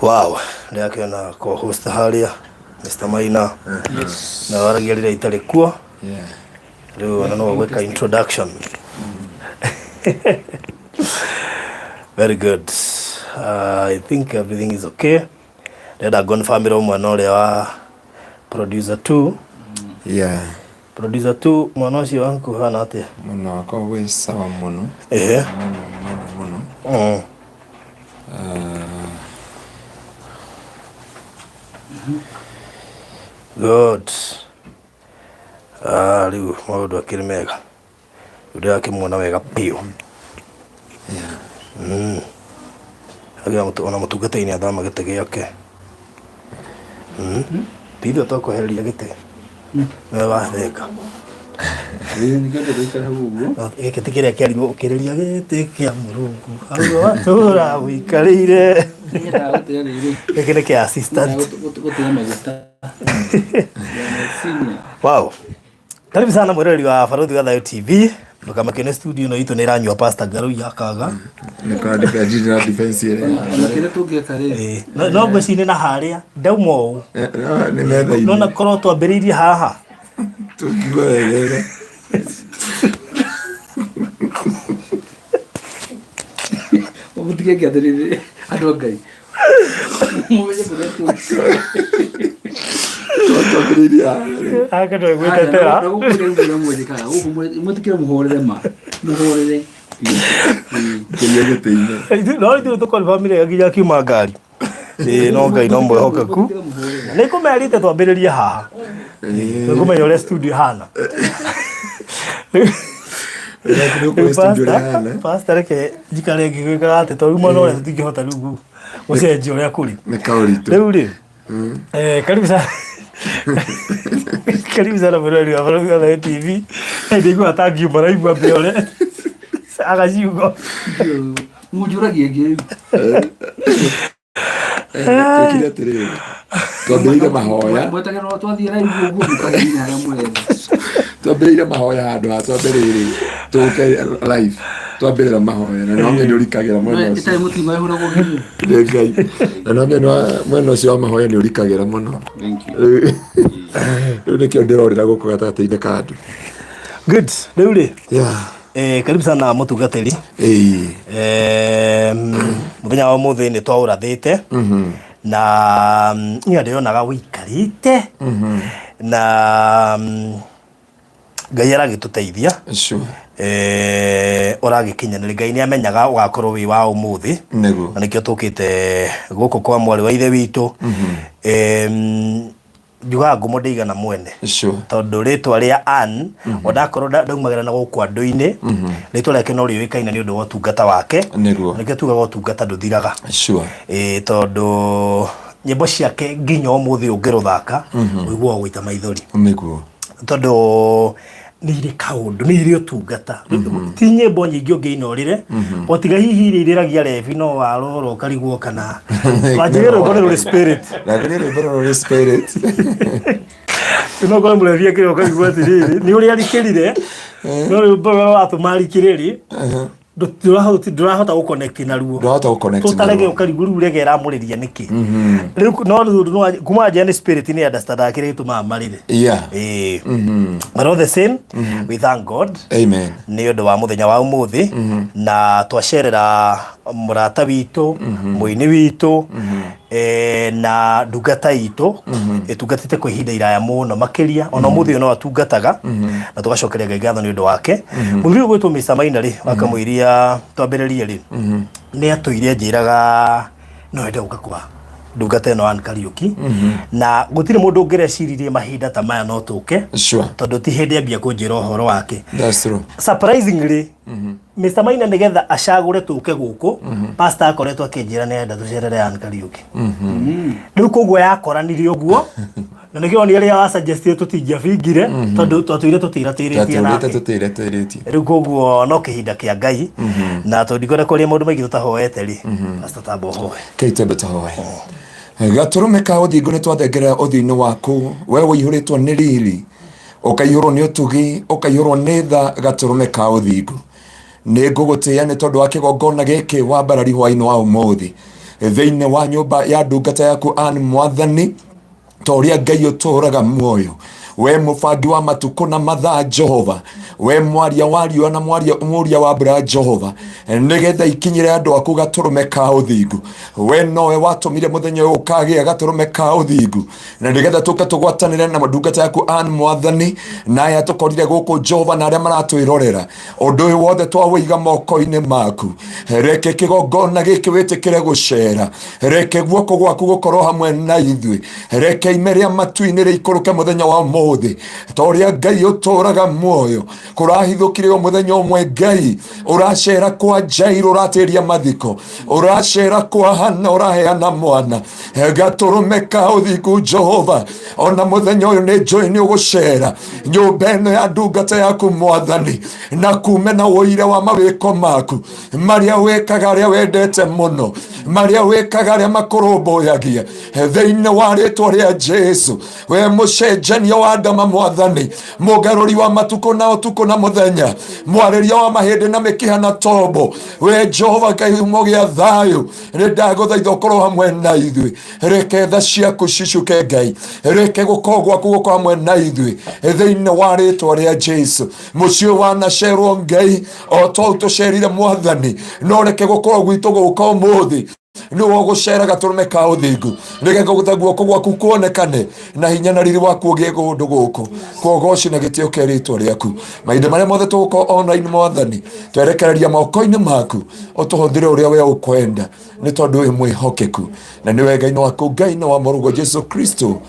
Wow, ndake na co-host haria Mr. Maina. Na waragia rira itari kuo. Leo no weka introduction. Very good. I think everything is okay. Reda gon family mwana ule wa producer 2. Yeah. Producer 2 mwana ucio wangu hana atia. Mwana wako we sawa muno. Muno. Good. Riu maundu akiri mega. Ndio akimwona wega pio. Yeah. Agia ona mutungata-ini athama gite giake. Pido toko heria gite. We watheka. Ningende guikara huguo. Gite kiria kiarirwo ukiriria gite kia Murungu. Hau watura wikarire. Gite ni kia assistant. Wow. Karibu sana mwirori wa Baruthi wa Thayo TV. Ndoka kene studio no itu niranywa pasta Ngaruiya akaga. Nikandika jina na defense ile. Nakire tungeka ri. No ngwicine na haria ndauma u. Ni metha ini. No na korwo twambiriirie haha. Tungigwegere. Omutige gathirire andu ngai. Mumenye kuretu. Aka ndo gwetetera. Nagukurenga mmoja kana. Mutikire muhorere ma. Muhorere. Kenya giteine. No itu to call family yaginya kiuma ngari. No ngai no mwehoka ku. Niko merite twambiririe haha. Niko meyore studio hana. Pastor ke jikare ngigwika ate to rumo no tutingihota rugu. Ucenjio ria kuri. Ni kauritu. Riu ri. Karibu sana. Karibu sana mwirori wa Baruthi wa Thayo TV. Ndigwa atangi maraigua mbeore. Agaciugo. Mujuragie ngi. Kile atiriri. Twambiriire mahoya. Mwetagera no twathie live uguo mukagina ya mwenda. Twambiriire mahoya handu ha twambiriire. Tuke live. Twambiriire mahoya na no ngeni urikagira mwena ucio. Itai mutima ehura gugirio. Ngai. Na no ngeni mwena ucio wa mahoya ni urikagira muno. Thank you. Riu nikio ndirorira guku gatataine kandu. Good. Riu ri. Yeah. Karibu sana mutungatiri. Muthenya wa muthi ni twaurathite. Na nya ndionaga wikarite. Na Ngai aragituteithia. Sure. Uragikinyanira Ngai ni amenyaga ugakorwo wi wa umuthi. Nego. Na nikio tukite guku kwa mwari wa ithe witu. Juga ngumo ndigana mwene. Sure. Tondu ritwa ria Ann odakorwo ndaumagira na guku andu-ini ritwa riake no riuikaine ni undu wa utungata wake. Nego. Nikio tugaga utungata nduthiraga. Sure. Tondu nyimbo ciake nginya umuthi ungiruthaka uigua gwita maithori. Nego. Tondu ni iri kaundu ni iri utungata. Ti nyimbo nyingi ungiinorire otiga hihi iriragia revi no waroro kariguo kana wajiro ngoro spirit Ngorero spirit. No kwa murevia kire kariguo atiriri ni uri arikirire no ri boro atumari kiriri ndurahota guconnect na ruo Ndurahota guconnect na tutarege ukariguru regera muriria niki riu no kuma jani spirit ni understand akire tuma marire. Yeah. But all the same we thank God. Amen. Ni undu wa muthenya wa umuthi na twacerera murata witu muini witu na ndungata itu itungatite kwa ihinda iraya muno makiria ona umuthi no atungataga na tugacokeria Ngai ngatho ni undu wake. Muthuri gwitwo Mr. Maina ri akamwiria twambiririe ri ni atuire njiraga no ende uka kwa ndungata no Kariuki na gutire mundu ngirecirie mahinda ta maya no tuke. Sure. Tondu ti hindi ambia kunjira uhoro wake. That's true. Surprisingly Mr. Maina nigetha acagure tuke guku pastor akoretwo akinjira ni enda tucerere Kariuki. Riu koguo yakoranirie uguo na nikio ni ria wa suggest tutingia bingire tondu twatuire tutiratirĩtie nake. Tutiratirĩtie. Riu koguo no kihinda kia Ngai na tundigore kuria maundu maingi tutahoete ri pastor tambo hoe. Keitembe tahoe. Gaturume ka uthingu ni twathengerera uthiini waku we wihuritwo ni riri ukaihurwo ni utugi ukaihurwo ni tha gaturume ka uthingu ni ngugutia ni tondu wa kigongona giki wa mbarari hwaini wa umuthi thĩinĩ wa nyũmba ya ndungata yaku Ann Mwathani, ta ũrĩa Ngai ũtũũraga muoyo, we mũbangi wa matukũ na mathaa Jehova, we mwaria wa riũa na mũria wa mbura Jehova, nĩgetha ikinyĩre andũ aku gatũrũme ka ũthingu. We nowe watũmire mũthenya ũyũ ũkagĩa gatũrũme ka ũthingu, na nĩgetha tũke tũgwatanĩre na ndungata yaku Ann Mwathani na aya tũkorire gũkũ Jehova na arĩa maratwĩrorera. Ũndũ ũyũ wothe twawĩiga moko-inĩ maku, reke kĩgongona gĩkĩ wĩtĩkĩre gũcera, reke guoko gwaku gũkorwo hamwe na ithuĩ, reke ime rĩa matu-inĩ rĩikũrũke mũthenya wa ũmũthĩ, ta ũrĩa Ngai ũtũũraga muoyo. Kũrahithũkire o mũthenya ũmwe Ngai ũracera kwa Jairũ, ũratĩria mathiko, ũracera kwa Hana, ũraheana mwana, gatũrũme ka ũthingu Jehova. Ona mũthenya ũyũ nĩ njũĩ nĩ ũgũcera nyũmba ĩno ya ndungata yaku Mwathani, na kume na ũira wa mawĩko maku marĩa wĩkaga arĩa wendete mũno, marĩa wĩkaga arĩa makũrũmbũyagia, thĩinĩ wa rĩtwa rĩa Jesu. We mũcenjania wa ndama Mwathani, mũgarũri wa matukũ na ũtukũ na mũthenya, mwarĩria wa mahĩndĩ na mĩkiha na tombo, we Jehova Ngai mũgĩa thayũ, nĩ ndagũthaitha ũkorwo hamwe na ithuĩ. Reke tha ciaku cicuke Ngai, reke gũkorwo gwaku gũkorwo hamwe na ithuĩ, thĩinĩ wa rĩtwa rĩa Jesu. Mũciĩ wanacerwo Ngai o ta ũtũcerire Mwathani, no reke gũkorwo gwitũ gũka ũmũthĩ nĩwe ũgũcera gatũrũme ka ũthingu, nĩgetha guoko gwaku kuonekane na hinya na riri waku ũgĩe kũndũ gũkũ, kwogoci na gĩtĩo kĩa rĩtwa rĩaku. Mahinda marĩa mothe tũgũkorwo online Mwathani, twerekereria moko-inĩ maku, ũtũhũthĩre ũrĩa we ũkwenda, nĩ tondũ wĩ mwĩhokeku, na nĩwe Ngai waku, Ngai na wa mũrũgwo Jesu Kristo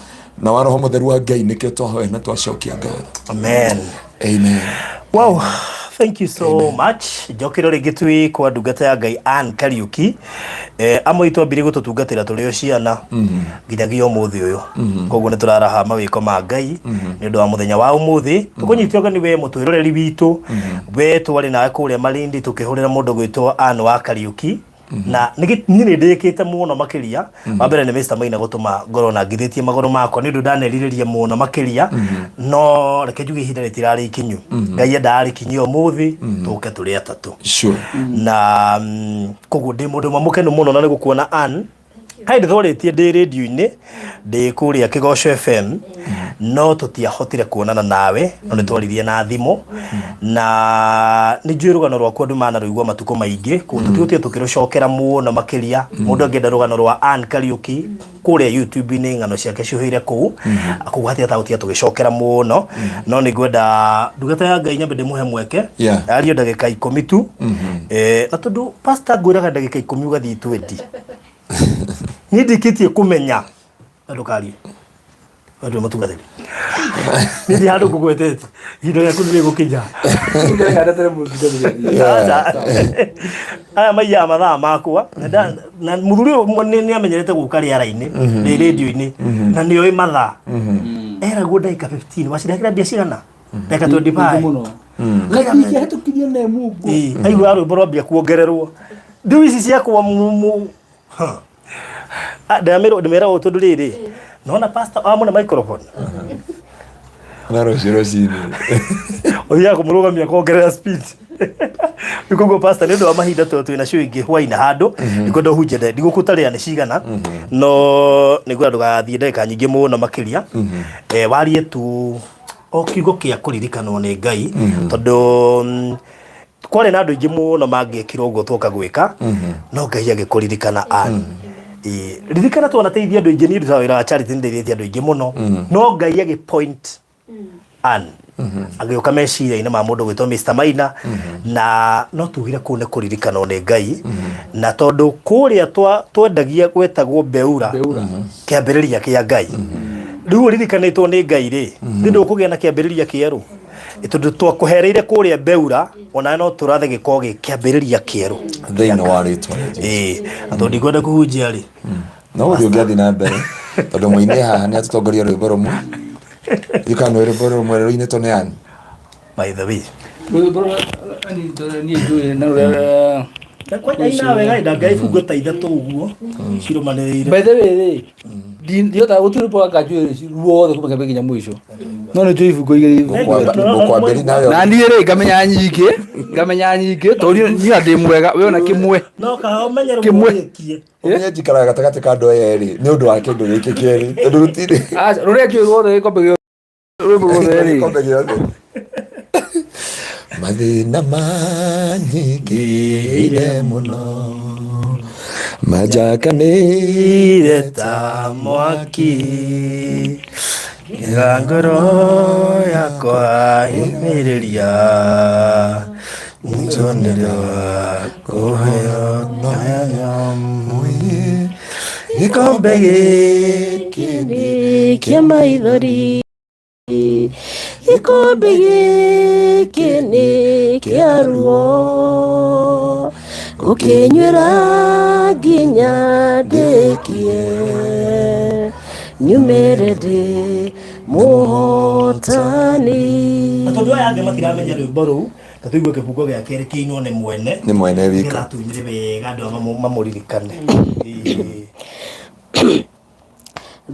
na wa Roho Mũtheru wa Ngai, nĩkĩo twahoya na twacokia ngatho. Amen. Amen. Wow. Thank you so much. Njokero rĩngĩ twĩ kwa ndungata ya Ngai Ann Kariuki, amwe itwambire gũtũtungatĩra tũrĩ o ciana nginyagia ũmũthĩ ũyũ. Koguo nĩ tũraraha mawĩko ma Ngai nĩ ũndũ wa mũthenya wa ũmũthĩ. Tũkũnyitio ũgeni we mũtwĩroreri witũ, we twarĩ nawe kũrĩa Malindi tũkĩhũrĩra mũndũ gwĩtwo Ann wa Kariuki, na niĩ nĩ ndĩkĩte mũno makĩria. Wa mbere nĩ Mr. Maina gũtũma ngoro na ngithĩtie magũrũ makwa nĩ ũndũ ndanerirĩria mũno makĩria, no reke njuge ihinda rĩtirarĩ ikinyu. Ngai endaga rĩkinyie ũmũthĩ tũke tũrĩ atatũ. Na koguo ndĩ mũndũ mũkenu mũno na nĩ gũkuona Ann. Kaĩ ndĩthorĩtie ndĩ radio-inĩ ndĩ kũrĩa Kĩgoco FM, no tũtiahotire kuonana nawe, no nĩ twaririe na thimũ, na nĩ njũĩ rũgano rwaku andũ manarũigua matukũ maingĩ, koguo tũtigũtire tũkĩrũcokera mũno makĩria. Mũndũ angĩenda rũgano rwa Ann Kariuki kũrĩa YouTube-inĩ, ng'ano ciake ciũhĩire kũu, koguo hatia tagũtiga tũgĩcokera mũno, no nĩ ngwenda ndungata ya Ngai nyambe ndĩmũhe mweke ario ndagĩka 10 tu, na tondũ pastor ngwĩraga ndagĩka 10 ũgathiĩ 20 niĩ ndĩkĩtie kũmenya andũ kari andũ matugathĩri niĩ ndĩ handũ ngũgwetete ihinda rĩaku nĩ rĩgũkinya aya maiya mathaa makwa na mũthuri ũyũ nĩ amenyerete gũka rĩara-inĩ rĩ radio-inĩ na nĩ oĩ mathaa, eragwo ndagĩka 15 wacirakĩra mbia cigana ndagĩka 25 aigua rwĩmbo rwambia kuongererwo ndiũ ici ciakwa ndĩmera o tondũ rĩrĩ nona pastor amũne microphone na rũciinĩ ũthiaga kũmũrũgamia kuongerera speed. Koguo pastor nĩ ũndũ wa mahinda twĩna show ingĩ hwainĩ handũ nĩkwenda ũhunjĩre ndigũkũtarĩra nĩ cigana, no nĩkwenda ndũgathiĩ ndagĩka nyingĩ mũno makĩria, warie tu o kiugo kĩa kũririkanwo nĩ Ngai, tondũ kwarĩ na andũ aingĩ mũno mangĩekire ũguo twoka gwĩka, no Ngai agĩkũririkana Ann. Ririkana twanateithia andũ aingĩ, nĩ ndutaga wĩra wa charity nĩndeithĩtie andũ aingĩ mũno, no Ngai agĩpoint Ann agĩũka meciria-inĩ ma mũndũ gwĩtwo Mr. Maina, na no tugire kũu nĩ kũririkanwo nĩ Ngai, na tondũ kũrĩa twendagia gwetagwo Beura kĩambĩrĩria kĩa Ngai, rĩu ririkanĩtwo nĩ Ngai rĩ, ndĩ kũgĩa na kĩambĩrĩria kĩerũ, tondũ twakũhereire kũrĩa Beura ona no tũrathe gĩkorwo gĩ kĩambĩrĩria kĩerũ thĩinĩ wa rĩtwa. na tondũ ndikwenda kũhunjia rĩ, no ũthiĩ ũngĩathiĩ na mbere, tondũ mũini haha nĩ atũtongoria rwĩmbo rũmwe, ikanwo rwĩmbo rũmwe rũinĩtwo nĩ Ann. By the way rwĩmbo niĩ njũĩ na rũrĩa kwa ina wega ndagai fungo ta ithatu uguo cirumanirire by the way ndio ta uturipo akajwe ruothe kuma kabeginya mwisho no ni tuifungo igiri mukwambiri nayo na ni ri ngamenya nyingi tori ni andi mwega we ona kimwe no ka umenyero mwekie njikara gatagati ka ndo yeri ni undu wa kindu giki kieri tondu rutire ruria kyo ruothe gikombe mathina manyingire muno majakanire ta mwaki ngoro yakwa imiriria njonera koheo naya mui gikombe giki kia maithori gikombe giki ni kia ruo gukinywera nginya ndikie nyumire ndi muhotani atondu aya ange matiramenya rwimbo ruu tatuigua kifungo gia keri kiinwo ni mwene wika gatunyire wega andu mamuririkane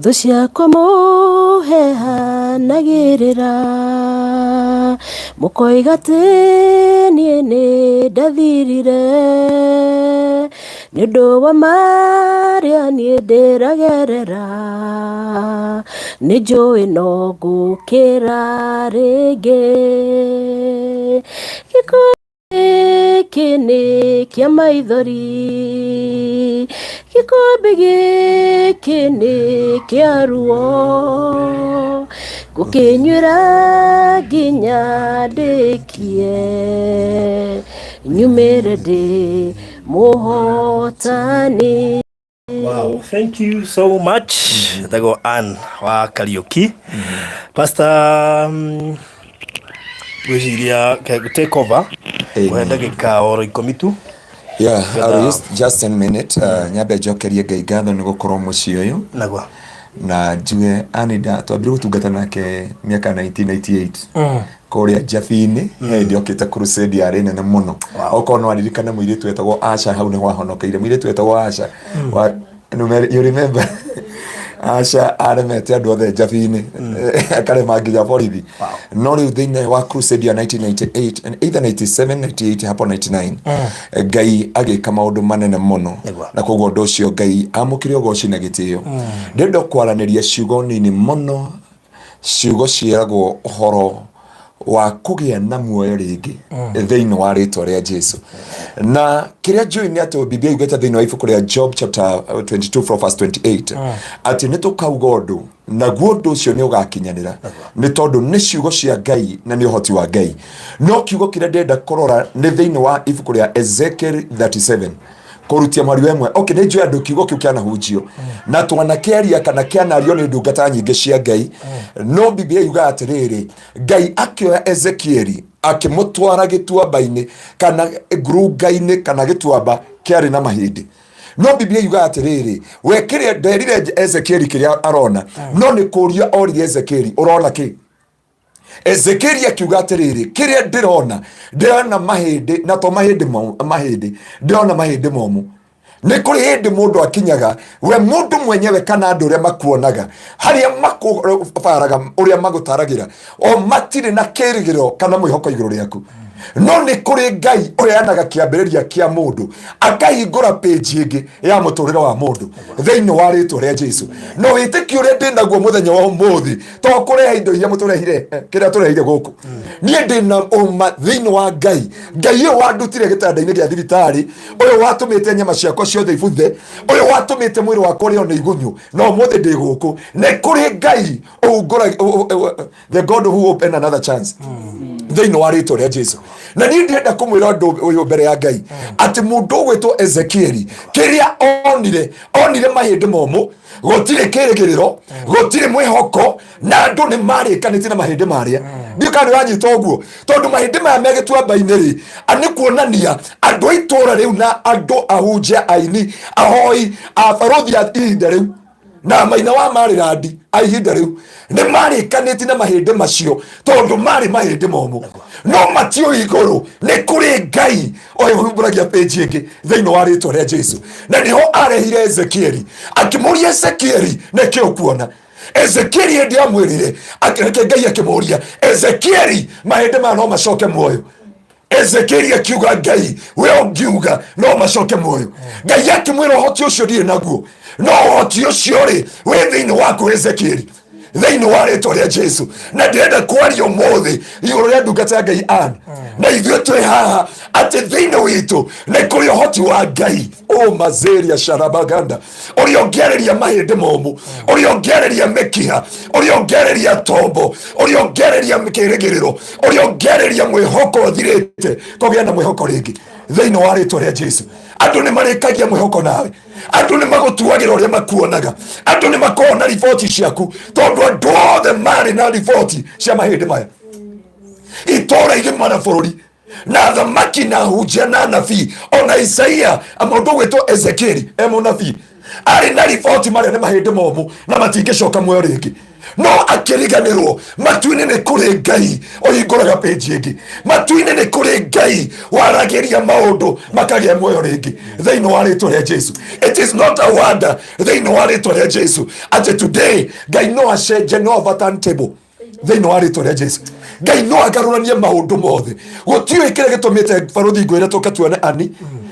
thu ciakwa muhehanagirira mukoiga ati nie ni ndathirire ni undu wa maria nie ndiragerera ni njui no ngukira ringi gikombe giki ni kia maithori gikombe giki ni kia ruo gukinywera nginya ndikie nyumire ndi muhotani. Wow, thank you so much. Tago Ann wa Kariuki. Pastor Wiziria take over. Wenda gika oro ikomitu. Yeah, just 10 minutes. Nyabe jokerie gaigatho ni gukorwo muci uyu. Nagwa. Na njue Anida twambire gutungata nake miaka 1998. Korea Jafini ndio kita crusade ya nene muno. Oko no aririkana muiritu etagwo Asha hau ni wahonokeire muiritu etagwo Asha. You remember? Asha aremete andu othe Jafini akare manginya borithi no riu thiini wa crusade ya 1998 and either 97 98 hapo 99 Ngai agika maundu manene muno na koguo ndo cio Ngai amukire ugoci na gitio ndendo kwaraniria ciugo nini muno ciugo ciaragwo horo wa kugia na muoyo ringi thiini wa ritwa ria Jesu na kiria njui ni ati Biblia igeta thiini wa ibuku ria Job chapter 22 from verse 28 ati nitukauga undu naguo undu ucio ni ugakinyanira ni tondu ni ciugo cia Ngai na ni uhoti wa Ngai no kiugo kiria ndenda kurora ni thiini wa ibuku ria Ezekiel 37 kurutia mwari wemwe ni njui andu kiugo kiu kiana hujio na twanakeria kana kianario ni ndungata nyingi cia Ngai no Biblia yuga atiriri Ngai akioya Ezekieli akimutwara gituamba-ini kana ngurunga-ini kana gituamba kiari na mahindi no Biblia yuga atiriri we kiria nderire Ezekieli kiria arona no ni kuria orire Ezekieli urona ki Ezekieli akiuga atiriri kiria ndirona mahindi na to mahindi ndirona mahindi momu ni kuri hindi mundu akinyaga we mundu mwenyewe kana andu uria makuonaga haria makufaraga uria magutaragira o matire na kirigiro kana mwihoko iguru riaku no ni kuri Ngai uria anaga kiambiriria kia mundu akahingura page ingi ya muturire wa mundu thiini wa ritwa ria Jesu no witiki uria ndinaguo muthenya wa umuthi to kureha indo iria muturehire kiria turehire guku nie ndina uma thiini wa Ngai uyu wandutire gitanda-ini gia thibitari uyu watumite nyama ciakwa ciothe ibuthe uyu watumite mwiri wakwa uria ni igunyu no umuthi ndi guku ni kuri Ngai ungura the God who open another chance thiini wa ritwa ria Jesu na ni ndenda kumwira ndu uyu mbere ya Ngai ati mundu gwitwo Ezekieli kiria onire mahindi momu gutire kirigiriro gutire mwihoko na andu ni marikanite na mahindi maria ndikani wanyita uguo tondu mahindi maya megituamba-ini ri ani kuonania andu aitura riu na andu ahunjia aini ahoi abarothi a ihinda riu na Maina wa Maliland aihinda riu ni marikaniti na mahinde macio tondu mari mahinde momo no matio iguru ni kuri Ngai oyo humburagia page ingi thiini wa ritwa ria Jesu na niho arehire Ezekieli akimuria Ezekieli niki ukuona Ezekieli ndi amwirire akireke Ngai akimuria Ezekieli mahinde ma no macoke muoyo Ezekieli akiuga Ngai we ungiuga no macoke muoyo Ngai akimwira hoti ucio ndire naguo no hoti ucio ri we thiini waku Ezekieli thiini wa ritwa ria Jesu na ndirenda kwaria umuthi iguru ria ndungata ya Ngai Ann na ithuĩ twĩ haha atĩ thĩinĩ witũ nĩ kũrĩ ũhoti wa Ngai mazeria sharabaganda ũrĩa ũngĩarĩria mahĩndĩ momũ ũrĩa ũngĩarĩria mĩkiha ũrĩa ũngĩarĩria tombo ũrĩa ũngĩarĩria kĩĩrĩgĩrĩro ũrĩa ũngĩarĩria mwĩhoko ũthirĩte kũgĩa na mwĩhoko rĩngĩ thĩinĩ wa rĩtwa rĩa Jesu. Andũ nĩ marĩkagia mwĩhoko nawe, andũ nĩ magũtuagĩra ũrĩa makuonaga, andũ nĩ makoragwo na riboti ciaku tondũ andũ othe marĩ na riboti cia mahĩndĩ maya itũũra igĩmana bũrũri na thamaki na hunjia na nabii ona Isaia mũndũ gwĩtwo Ezekieli mũnabii arĩ na riboti marĩa nĩ mahĩndĩ momũ na matingĩcoka muoyo rĩngĩ no akĩriganĩrwo matu-inĩ nĩ kũrĩ Ngai ũhingũraga page ĩngĩ matu-inĩ nĩ kũrĩ Ngai waragĩria maũndũ makagĩa muoyo rĩngĩ thĩinĩ wa rĩtwa rĩa Jesu. It is not a wonder thĩinĩ wa rĩtwa rĩa Jesu atĩ today Ngai no acenje no overturn table thĩinĩ wa rĩtwa rĩa Jesu. Ngai no agarũranie maũndũ mothe gũtiũĩ kĩrĩa gĩtũmĩte Baruthi ngwĩre tũka tuone ani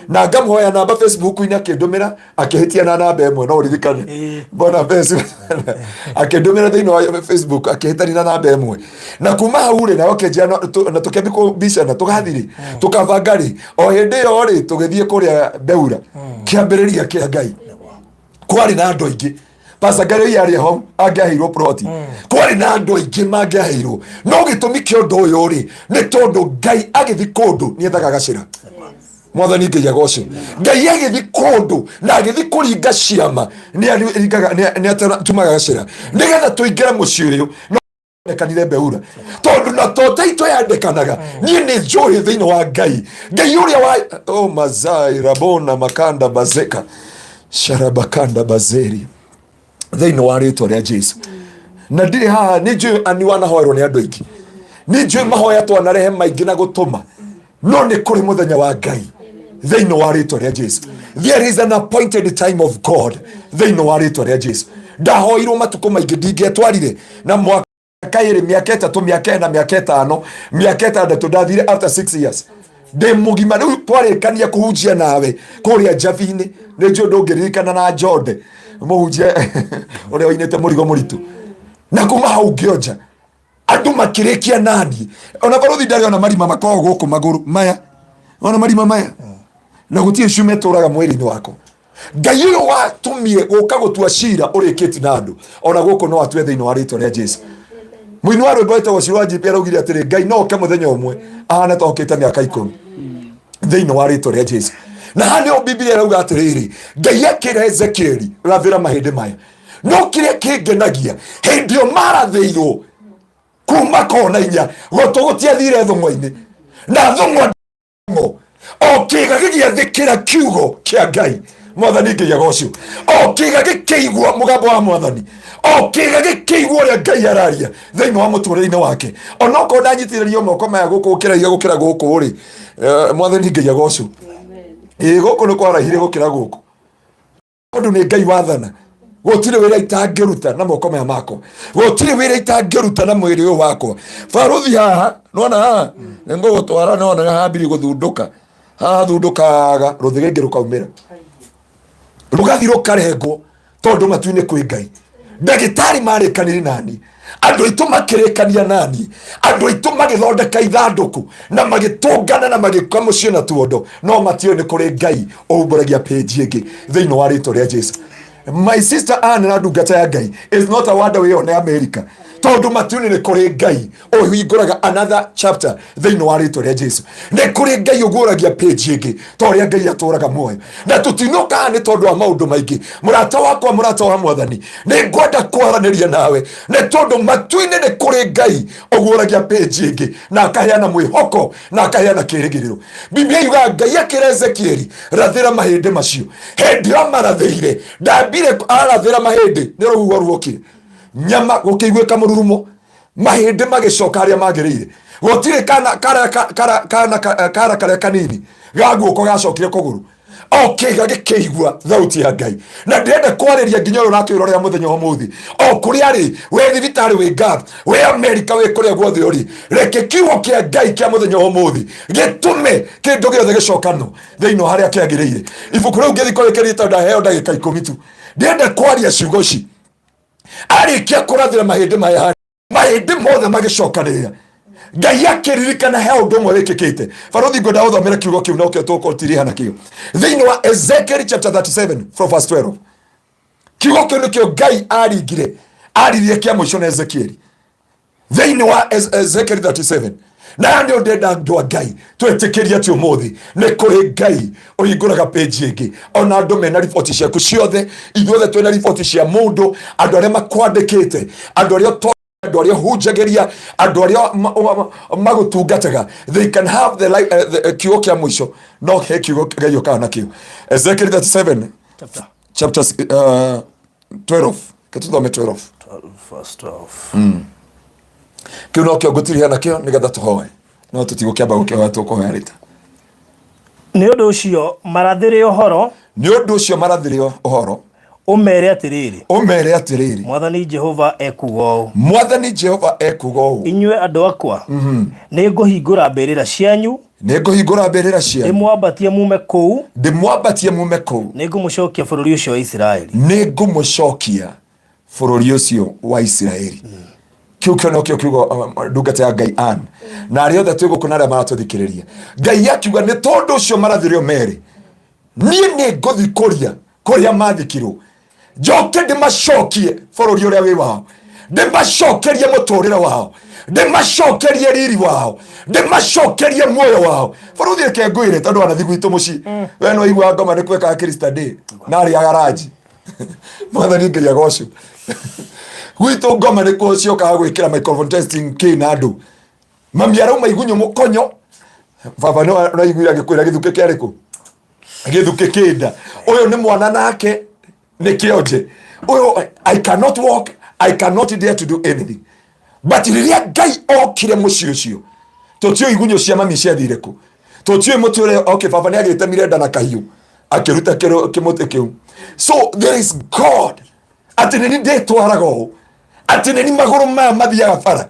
na ngamhoya namba Facebook-inĩ akĩndũmĩra akĩhĩtia na namba ĩmwe no ũririkane bona Facebook akĩndũmĩra thĩinĩ wa Facebook akĩhĩtania na namba ĩmwe na kuma hau rĩ na okenjia na tũkĩambia kũbicana tũgathirĩ tũkabangarĩ o hĩndĩ ĩyo rĩ tũgĩthiĩ kũrĩa Beura kĩambĩrĩria kĩa Ngai kwarĩ na andũ aingĩ Pastor Ngaruiya arĩ ho angĩaheirwo ploti kwarĩ na andũ aingĩ mangĩaheirwo no gĩtũmi kĩa ũndũ ũyũ rĩ nĩ tondũ Ngai agĩthi kũndũ nĩethaga gacĩra mwathani Ngai agocwo Ngai agĩthi kũndũ na agĩthi kũringa ciama nĩatumaga gacĩra nĩgetha tũingĩre mũciĩ ũyũ nekanire Beura tondũ na totei twĩyandĩkanaga niĩ nĩ njũĩ thĩinĩ wa Ngai ũrĩa wa mazai rabona makanda bazeka sharabakanda bazeri thĩinĩ wa rĩtwa rĩa Jesu. Na ndirĩ haha nĩ njũĩ ani wanahoerwo nĩ andũ aingĩ nĩ njũĩ mahoya twanarehe maingĩ na gũtũma no nĩ kũrĩ mũthenya wa Ngai thĩinĩ wa rĩtwa rĩa Jesu. There is an appointed time of God thĩinĩ wa rĩtwa rĩa Jesu. Ndahoirwo matukũ maingĩ ndingĩetwarire na mwaka ĩrĩ mĩaka ĩtatũ mĩaka ĩna mĩaka ĩtano mĩaka ĩtandatũ ndathire after 6 years ndĩ mũgima rĩu twarĩkania kũhunjia nawe kũrĩa Njabi-inĩ nĩ njũĩ ndũngĩririkana na Njonde mũhunjia ũrĩa woinĩte mũrigo mũritũ na kuma hau ngĩonja andũ makĩrĩkia nani ona Baruthi ndarĩ ona marima makoragwo gũkũ magũrũ maya ona marima maya na gũtirĩ ciume tũraga mwĩrĩ-inĩ wako. Ngai ũyũ watumie gũka gũtua cira ũrĩkĩti na andũ ona gũkũ no atue thĩinĩ wa rĩtwa rĩa Jesu. Mũini wa rwĩmbo wĩtagwo Shirwa JP araugire atĩrĩ Ngai no oke mũthenya ũmwe ahana ta okĩte mĩaka 10 thĩinĩ wa rĩtwa rĩa Jesu. Na hanĩo Biblia irauga atĩrĩrĩ Ngai akĩra Ezekieli rathĩra mahĩndĩ maya no kĩrĩa kĩngenagia hĩndĩ ĩyo marathĩirwo kuma kona inya gũtũgũtiathire thũng'wa-inĩ na thũng'wa o kĩga gĩgĩathĩkĩra kiugo kĩa Ngai mwathani Ngai agocwo o kĩga gĩkĩigua mũgambo wa mwathani o kĩga gĩkĩigua ũrĩa Ngai araria thĩinĩ wa mũtũrĩre-inĩ wake onokorwo ndanyitithĩrio moko maya gũkĩra gũkũ rĩ mwathani Ngai agocwo gũkũ nĩ kwarahire gũkĩra gũkũ tondũ nĩ Ngai wathana gũtirĩ wĩra itangĩruta na moko maya makwa gũtirĩ wĩra itangĩruta na mwĩrĩ ũyũ wakwa. Baruthi haha nona haha nĩ ngũgũtwara nona hambiri gũthundũka haha thundũkaga rũthĩgĩngĩ rũkaumĩra rũgathi rũkarengwo tondũ matu-inĩ kwĩ Ngai. Ndagĩtarĩ marĩkanire nani andũ aitũ makĩrĩkania nani andũ aitũ magĩthondeka ithandũkũ na magĩtũngana na magĩka mũciĩ na tuondo no matiũĩ nĩ kũrĩ Ngai ũhumbũragia page ĩngĩ thĩinĩ wa rĩtwa rĩa Jesu. My sister Ann na ndungata ya Ngai is not a wonder we on America tondũ matu-inĩ nĩ kũrĩ Ngai ũhingũraga another chapter thĩinĩ wa rĩtwa rĩa Jesu. Nĩ kũrĩ Ngai ũguũragia page ĩngĩ ta ũrĩa Ngai atũraga muoyo na tũtinũkaga nĩ tondũ wa maũndũ maingĩ. Mũrata wakwa mũrata wa mwathani nĩ ngwenda kwaranĩria nawe nĩ tondũ matu-inĩ nĩ kũrĩ Ngai ũguũragia page ĩngĩ na akaheana mwĩhoko na akaheana kĩĩrĩgĩrĩro. Biblia yuga Ngai akĩra Ezekieli rathĩra mahĩndĩ macio hĩndĩ ĩyo marathĩire ambire arathira mahindi ni ruhuho ruokire nyama gukiguika mururumo mahindi magicoka aria magirire gutire kana kara kanini gaguko gacokire kuguru gagikeigua thauti ya Ngai na ndenda kwariria nginya ro natwirorera muthenya wa muthi kuri ari we thibitari we gap we America we kuri guothe uri reke kiugo kia Ngai kia muthenya wa muthi gitume kindu giothe gicokano theino haria kiagiriire ibuku riu ngithikorekeria tonda heo ndagika 10 tu ndenda kwaria ciugo ci arikia kurathira mahindi maya mahindi mothe magicokanirira Ngai akiririkana he undu mwe wikikite Baruthi ngwenda uthomere kiugo kiu no kio tukotiria na kio thiini wa Ezekiel chapter 37 from verse 12 kiugo kiu nikio Ngai aririe kia mwisho na Ezekiel thiini wa Ezekiel 37 na ndio ndenda ndwa Ngai twetikiria ti umuthi ni kuri Ngai uyinguraga page ingi ona andu mena report ciaku ciothe ithuothe twina report cia mundu andu aria makwandikite andu aria andu aria hunjagiria andu aria magutungataga they can have the kiugo kia mwisho no he kiugo Ngai okaga nakio Ezekiel 37 chapter 12 ketuthome 12 verse 12 kiu no kio ngutiria nakio nigetha tuhoe no tutigukiamba gukioa tukohoya rita ni undu ucio marathire uhoro umere atiriri Mwathani Jehova ekugo inyue andu akwa ni nguhingura mbirira cianyu ndimwambatie mume kuu ni ngumucokia bururi ucio wa Isiraeli kiu kio nokio kiugo ndungata ya Ngai an na aria othe twigukuna aria maratuthikiriria Ngai akiuga ni tondu ucio marathire mere nie ni nguthikuria kuria mathikirwo njoke ndimacokie bururi uria wi wao ndimacokerie muturire wao ndimacokerie riri wao ndimacokerie muoyo wao Baruthi reke ngwire tondu anathi gwitu muci we no igua ngoma ni kweka Krista Day na aria garaji Mwathani Ngai agocwo gwitu ngoma ni kuo ciokaga gwikira microphone testing kina andu mami arauma igunyo mukonyo baba no igwira gikwira githuke kiariku githuke kinda uyu ni mwana nake ni kionje uyu I cannot walk I cannot dare to do anything but riria Ngai okire muci ucio tutio igunyo cia mami cia thireku tutio muture okay baba ni agitemire nda na kahiu akiruta kimuti kiu so there is God atineni ndetwaraga uu atineni maguru maya mathiaga bara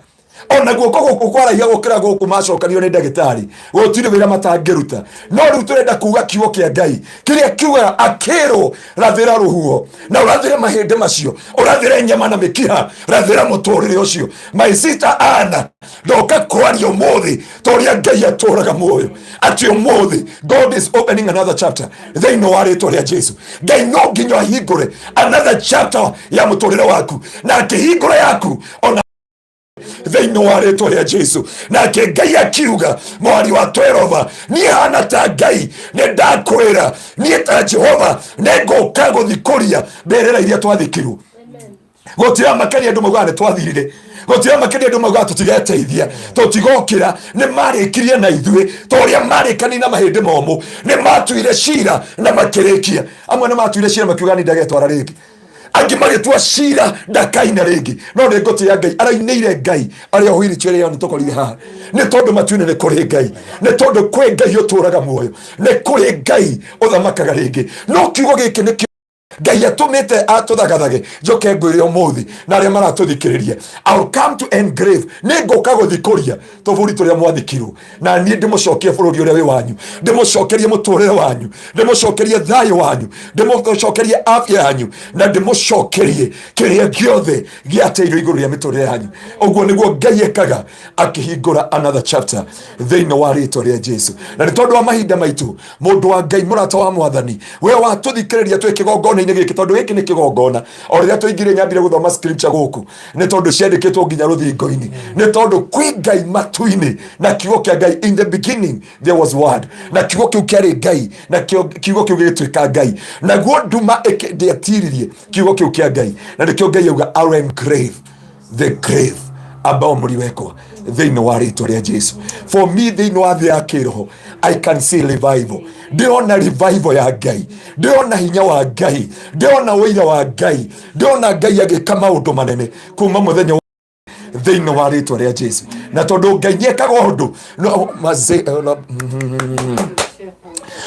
ona guoko guku kwarahia gukira guku macokanio ni ndagitari gutire wira matangiruta no riu turenda kuga kiugo kia Ngai kiria kiuga akiro rathira ruhuo na urathire mahindi macio urathire nyama na mikiha rathira muturire ucio my sister Anna ndoka kwaria umuthi toria Ngai aturaga muoyo ati umuthi God is opening another chapter they know what itoria Jesu Ngai no nginya hingure another chapter ya muturire waku na kihingura yaku ona thiini wa ritwa ria Jesu nake Ngai akiuga mwari wa 12 ni hana ta Ngai ni ndakwira ni ta Jehova nenguka guthikuria mbirira iria twathikirwo gutira makania andu magane twathirire gutira makania andu magane tutigeteithia tutigokira ni marikirie na ithue toria marikani na mahindi momu ni matuire cira na makirikia amwe ni matuire cira makiuga ni ndagetwara ringi angi magitwa cira ndakaina ringi no ni ngote ya Ngai arainire Ngai aria hoiri chere ya ntukorire ha ni tondu matuine ni kuri Ngai ni tondu kwe Ngai uturaga muoyo ni kuri Ngai uthamakaga ringi no kiugo giki ni Ngai atumite atuthagathaga njoke ngwire umuthi na aria maratuthikiriria I'll come to engrave ninguka guthikuria tuburi turia mwathikirwo na nie ndimucokie bururi uria wi wanyu ndimucokerie muturire wanyu ndimucokerie thayo wanyu ndimucokerie afya yanyu na ndimucokerie kiria giothe giateirwo iguru ria miturire yanyu uguo niguo Ngai ekaga akihingura another chapter thiini wa ritwa ria Jesu na ni tondu wa mahinda maitu mundu wa Ngai murata wa Mwathani we watuthikiriria twikigongona giki tondu giki ni kigongona o riria tuingire nyambire guthoma scripture guku ni tondu ciandikitwo nginya ruthingo-ini ni tondu kwi Ngai matu-ini na kiugo kia Ngai in the beginning there was word na kiugo kiu kiari Ngai na kiugo kiu gigituika Ngai na guo nduma ndiatiririe kiugo kiu kia Ngai na nikio Ngai auga I'll engrave the grave ambao mliwekwa thĩinĩ wa rĩtwa rĩa Jesu. For me, thĩinĩ wa thĩ ya kĩroho, I can see revival. Ndĩrona revival ya Ngai, ndĩrona hinya wa Ngai, ndĩrona ũira wa Ngai, ndĩrona Ngai agĩka maũndũ manene kuma mũthenya thĩinĩ wa rĩtwa rĩa Jesu. Na tondũ Ngai nĩekaga ũndũ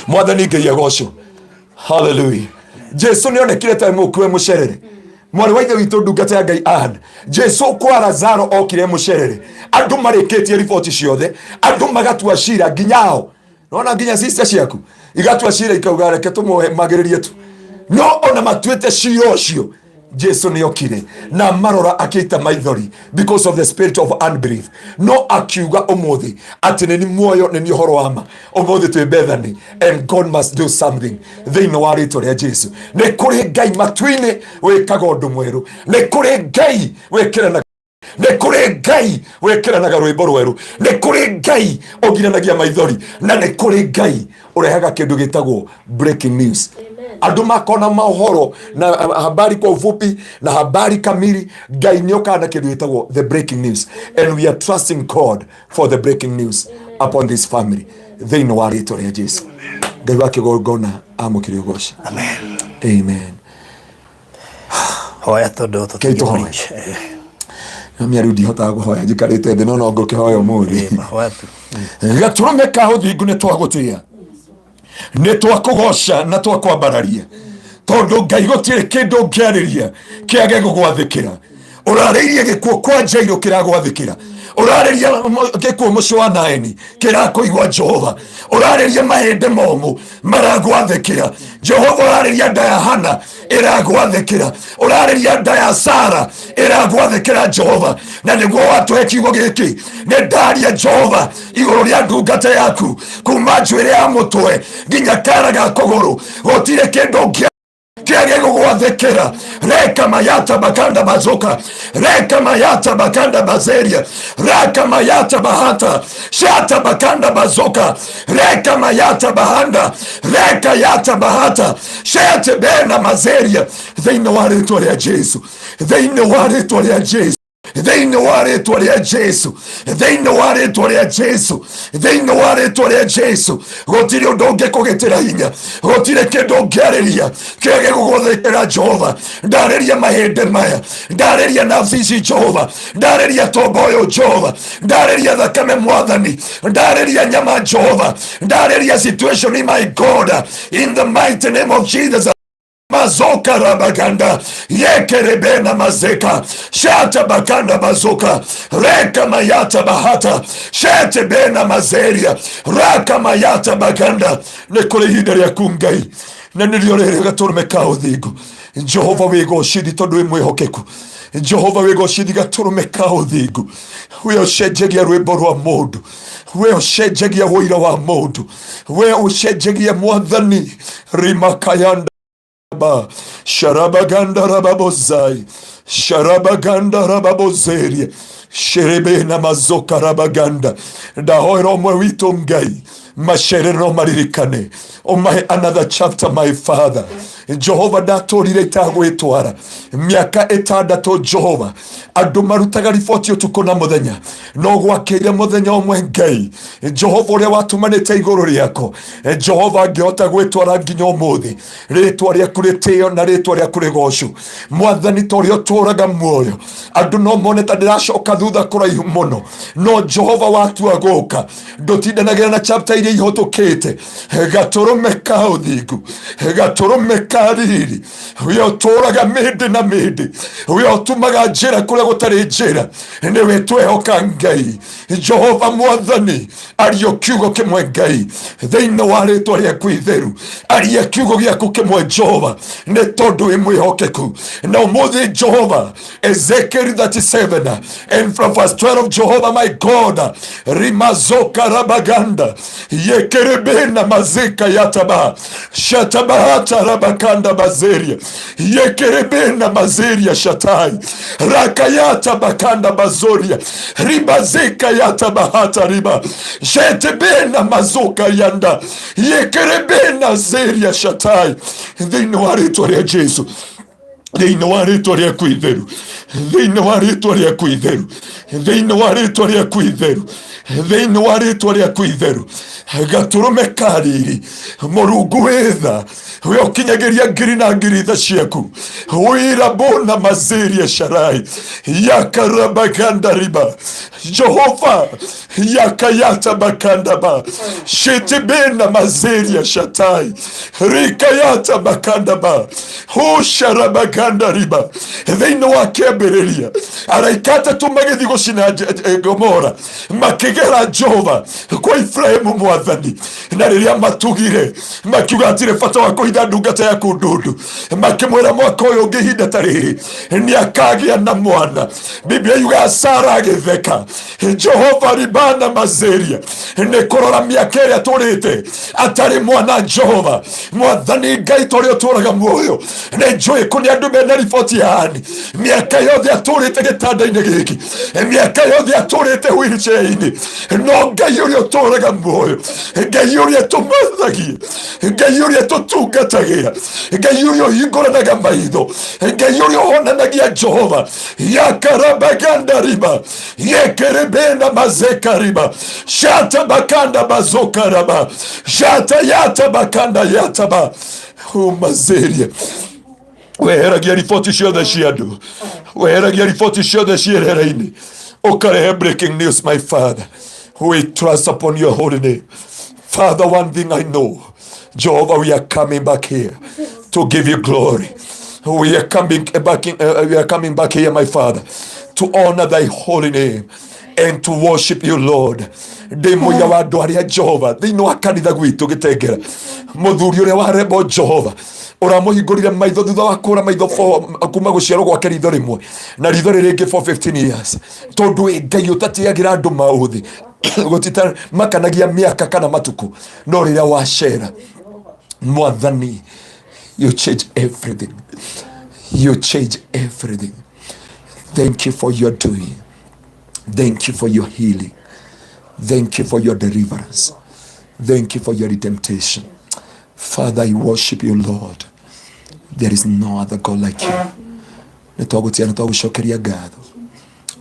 Mwathani Ngai agocwo. Hallelujah. Jesu nĩonekire ta mũkuwe mũcerere. Mwarĩ wa ithe witũ ndungata ya Ngai Anne, Jesu kwa Lazaro okire mũcerere, andũ marĩkĩtie riboti ciothe, andũ magatua cira nginyao, nona nginya sister ciaku igatua cira ikauga reke tũmũmagĩrĩrie tu, no ona matuĩte cira ũcio Jesu nĩokire na marora akĩita maithori because of the spirit of unbelief. No akiuga ũmũthĩ atĩ nĩ muoyo, nĩ ũhoro wa ma, ũmũthĩ twĩ Bethany and God must do something thĩinĩ wa rĩtwa rĩa Jesu. Nĩ kũrĩ Ngai matu-inĩ wĩkaga ũndũ mwerũ, nĩ kũrĩ Ngai wĩkĩranaga, nĩ kũrĩ Ngai wĩkĩranaga rwĩmbo rwerũ, nĩ kũrĩ Ngai ũgiranagia maithori, na nĩ kũrĩ Ngai ũrehaga kĩndũ gĩtagwo breaking news. Andũ makona mohoro na habari kwa ufupi na habari kamili, Ngai nĩokaga na kĩndũ gĩtagwo the breaking news, and we are trusting God for the breaking news upon this family thĩinĩ wa rĩtwa rĩa Jesu. Ngai wa kĩgongona amũkĩre ũgoci. Amen. Amen. Hoya tondũ tũkĩhoya. Namiaru ndihotaga kũhoya njikarĩte thĩ, no ngũkĩhoya ũmũthĩ. Hoya tu. Gatũrũme ka ũthingu nĩtwagũtĩĩa, nĩtwakũgoca na twakwambararia, tondũ Ngai gũtirĩ kĩndũ ũngĩarĩria kĩage gũgwathĩkĩra. Ũrarĩirie gĩkuũ kwa Jairũ kĩragwathĩkĩra, ũrarĩria gĩkuũ mũciĩ wa Naeni kĩrakũigua Jehova, ũrarĩria mahĩndĩ momũ maragwathĩkĩra Jehova, ũrarĩria nda ya Hana ĩragwathĩkĩra, ũrarĩria nda ya Sara ĩragwathĩkĩra Jehova. Na nĩguo watũhe kiugo gĩkĩ, nĩ ndaria Jehova igũrũ rĩa ndungata yaku, kuma njuĩrĩ ya mũtwe nginya kara ga kũgũrũ, gũtirĩ kĩndũ kiage gũgwathĩkĩra. Reka mayata bakanda bazoka, reka mayata bakanda bazeria, reka mayata bahata shata bakanda bazoka, reka mayata bahanda, reka yata bahata shete bena mazeria. Thĩinĩ wa rĩtwa rĩa Jesu, thĩinĩ wa rĩtwa rĩa Jesu, thĩinĩ wa rĩtwa rĩa Jesu, thĩinĩ wa rĩtwa rĩa Jesu, thĩinĩ wa rĩtwa rĩa Jesu, gũtirĩ ũndũ ũngĩkũgĩtĩra hinya, gũtirĩ kĩndũ ũngĩarĩria kĩage gũgũthĩkĩra Jehova. Ndarĩria mahĩndĩ maya, ndarĩria nafsi ici Jehova, ndarĩria tombo ũyũ Jehova, ndarĩria thakame Mwathani, ndarĩria nyama Jehova, ndarĩria situation in my God, in the mighty name of Jesus. Mazoka rabaganda yekerebena mazeka shata bakanda bazoka reka mayata bahata shete bena mazeria raka mayata baganda. Nĩkũrĩ ihinda rĩaku Ngai, na nĩrĩo rĩrĩ gatũrũme ka ũthingu. Jehova wĩgocithia tondũ wĩ mwĩhokeku. Jehova wĩgocithia gatũrũme ka ũthingu. We ũcenjagia rwĩmbo rwa mũndũ, we ũcenjagia ũira wa mũndũ, we ũcenjagia Mwathani rimakayanda ba sharabaganda rababozai sharabaganda rababozeria sherebe na mazoka rabaganda. Ndahoera ũmwe witũ Ngai macerero maririkane, umahe another chapter my Father. Jehova ndatũrire itagwĩtwara mĩaka 6 Jehova, andũ marutaga riboti ũtukũ na mũthenya, no gwakĩire mũthenya ũmwe Ngai Jehova ũrĩa watũmanĩte igũrũ rĩako Jehova angĩhota gwĩtwara nginya ũmũthĩ. Rĩtwa rĩaku rĩtĩo na rĩtwa rĩaku rĩgocwo Mwathani, ta ũrĩa ũtũũraga muoyo. Andũ no mone ta ndĩracoka thutha kũraihu mũno, no Jehova watua gũka, ndũtindanagĩra na chapter iria ihũtũkĩte. Gatũrũme ka ũthingu, gatũrũme ka riri, we ũtũũraga mĩndĩ na mĩndĩ, we ũtumaga njĩra kũrĩa gũtarĩ njĩra, nĩwe twĩhoka Ngai Jehova. Mwathani aria kiugo kĩmwe Ngai thĩinĩ wa rĩtwa rĩaku itheru, aria kiugo gĩaku kĩmwe Jehova, nĩ tondũ wĩ mwĩhokeku. Na ũmũthĩ Jehova, Ezekiel 37 and from verse 12 Jehova my God, rimazoka rabaganda yekerebena mazeka yataba shatabahata rabakanda bazeria yekerebena mazeria shatai rakayata bakanda bazoria ribazeka yatabahata riba shetebena mazoka yanda yekerebena zeria shatai. Thĩinĩ wa rĩtwa rĩa Jesu, thĩinĩ wa rĩtwa rĩaku itheru, thĩinĩ wa rĩtwa rĩaku itheru, thĩinĩ wa rĩtwa rĩaku itheru, thĩinĩ wa rĩtwa rĩaku itheru, gatũrũme kariri mũrungu wĩtha we ũkinyagĩria ngiri na ngiri tha ciaku wĩra bona mazeria sharai yakarabaganda riba Jehova yakayata bakandaba shetibena mazeria shatai rikayata bakandaba husharabaganda riba thĩinĩ wa kĩambĩrĩria araikata tumagĩthi gũcina Gomora makĩgera Jehova kwa Ifrahimu mwathani na rĩrĩa matugire makiuga atirĩ bata wa kũhitha ndungata yaku ndundu makĩmwĩra mwaka ũyũ ũngĩ ihinda ta rĩrĩ nĩakagĩa na mwana. Biblia yuga Sara agĩtheka. Jehova ribana mazeria nĩ kũrora mĩaka ĩrĩa tũrĩte atarĩ mwana. Jehova mwathani Ngai tũrĩa ũtũraga muoyo nĩ njũĩ kũrĩ andũ mena riboti yani mĩaka yothe atũrĩte gĩtanda-inĩ gĩkĩ, mĩaka yothe atũrĩte wheelchair-inĩ, no Ngai ũrĩa ũtũraga muoyo, Ngai ũrĩa tũmathagia, Ngai ũrĩa tũtungatagĩra, Ngai ũrĩa ũhingũranaga maitho, Ngai ũrĩa ũhonanagia. Jehova yakarabaganda riba yekerebena mazeka riba shata bakanda bazokaraba shata yata bakanda yataba mazeria weheragia riboti ciothe cia andũ, weheragia riboti ciothe ciĩrĩra-inĩ ũkarehe breaking news. My Father, we trust upon your holy name. Father, one thing I know, Jehovah, we are coming back here to give you glory. We are coming back here, my Father, to honor thy holy name and to worship you, Lord. Ndĩmũira wa andũ arĩa Jehova thĩinĩ wa kanitha gwitũ gĩtengera mũthuri ũrĩa warembo Jehova ũramũhingũrire maitho thutha wa kũra maitho kuma gũciarwo gwake ritho rĩmwe na ritho rĩrĩ rĩngĩ for 15 years tondũ Ngai ũtatĩagĩra andũ maũthĩ gũtita makanagia mĩaka kana matuko no rĩrĩa wacera mwathani. You change everything. You change everything. Thank you for your doing. Thank you for your healing. Thank you for your deliverance. Thank you for your redemption. Father, I worship you, Lord. There is no other God like you. Nĩtwagũtia nĩtwagũcokeria ngatho.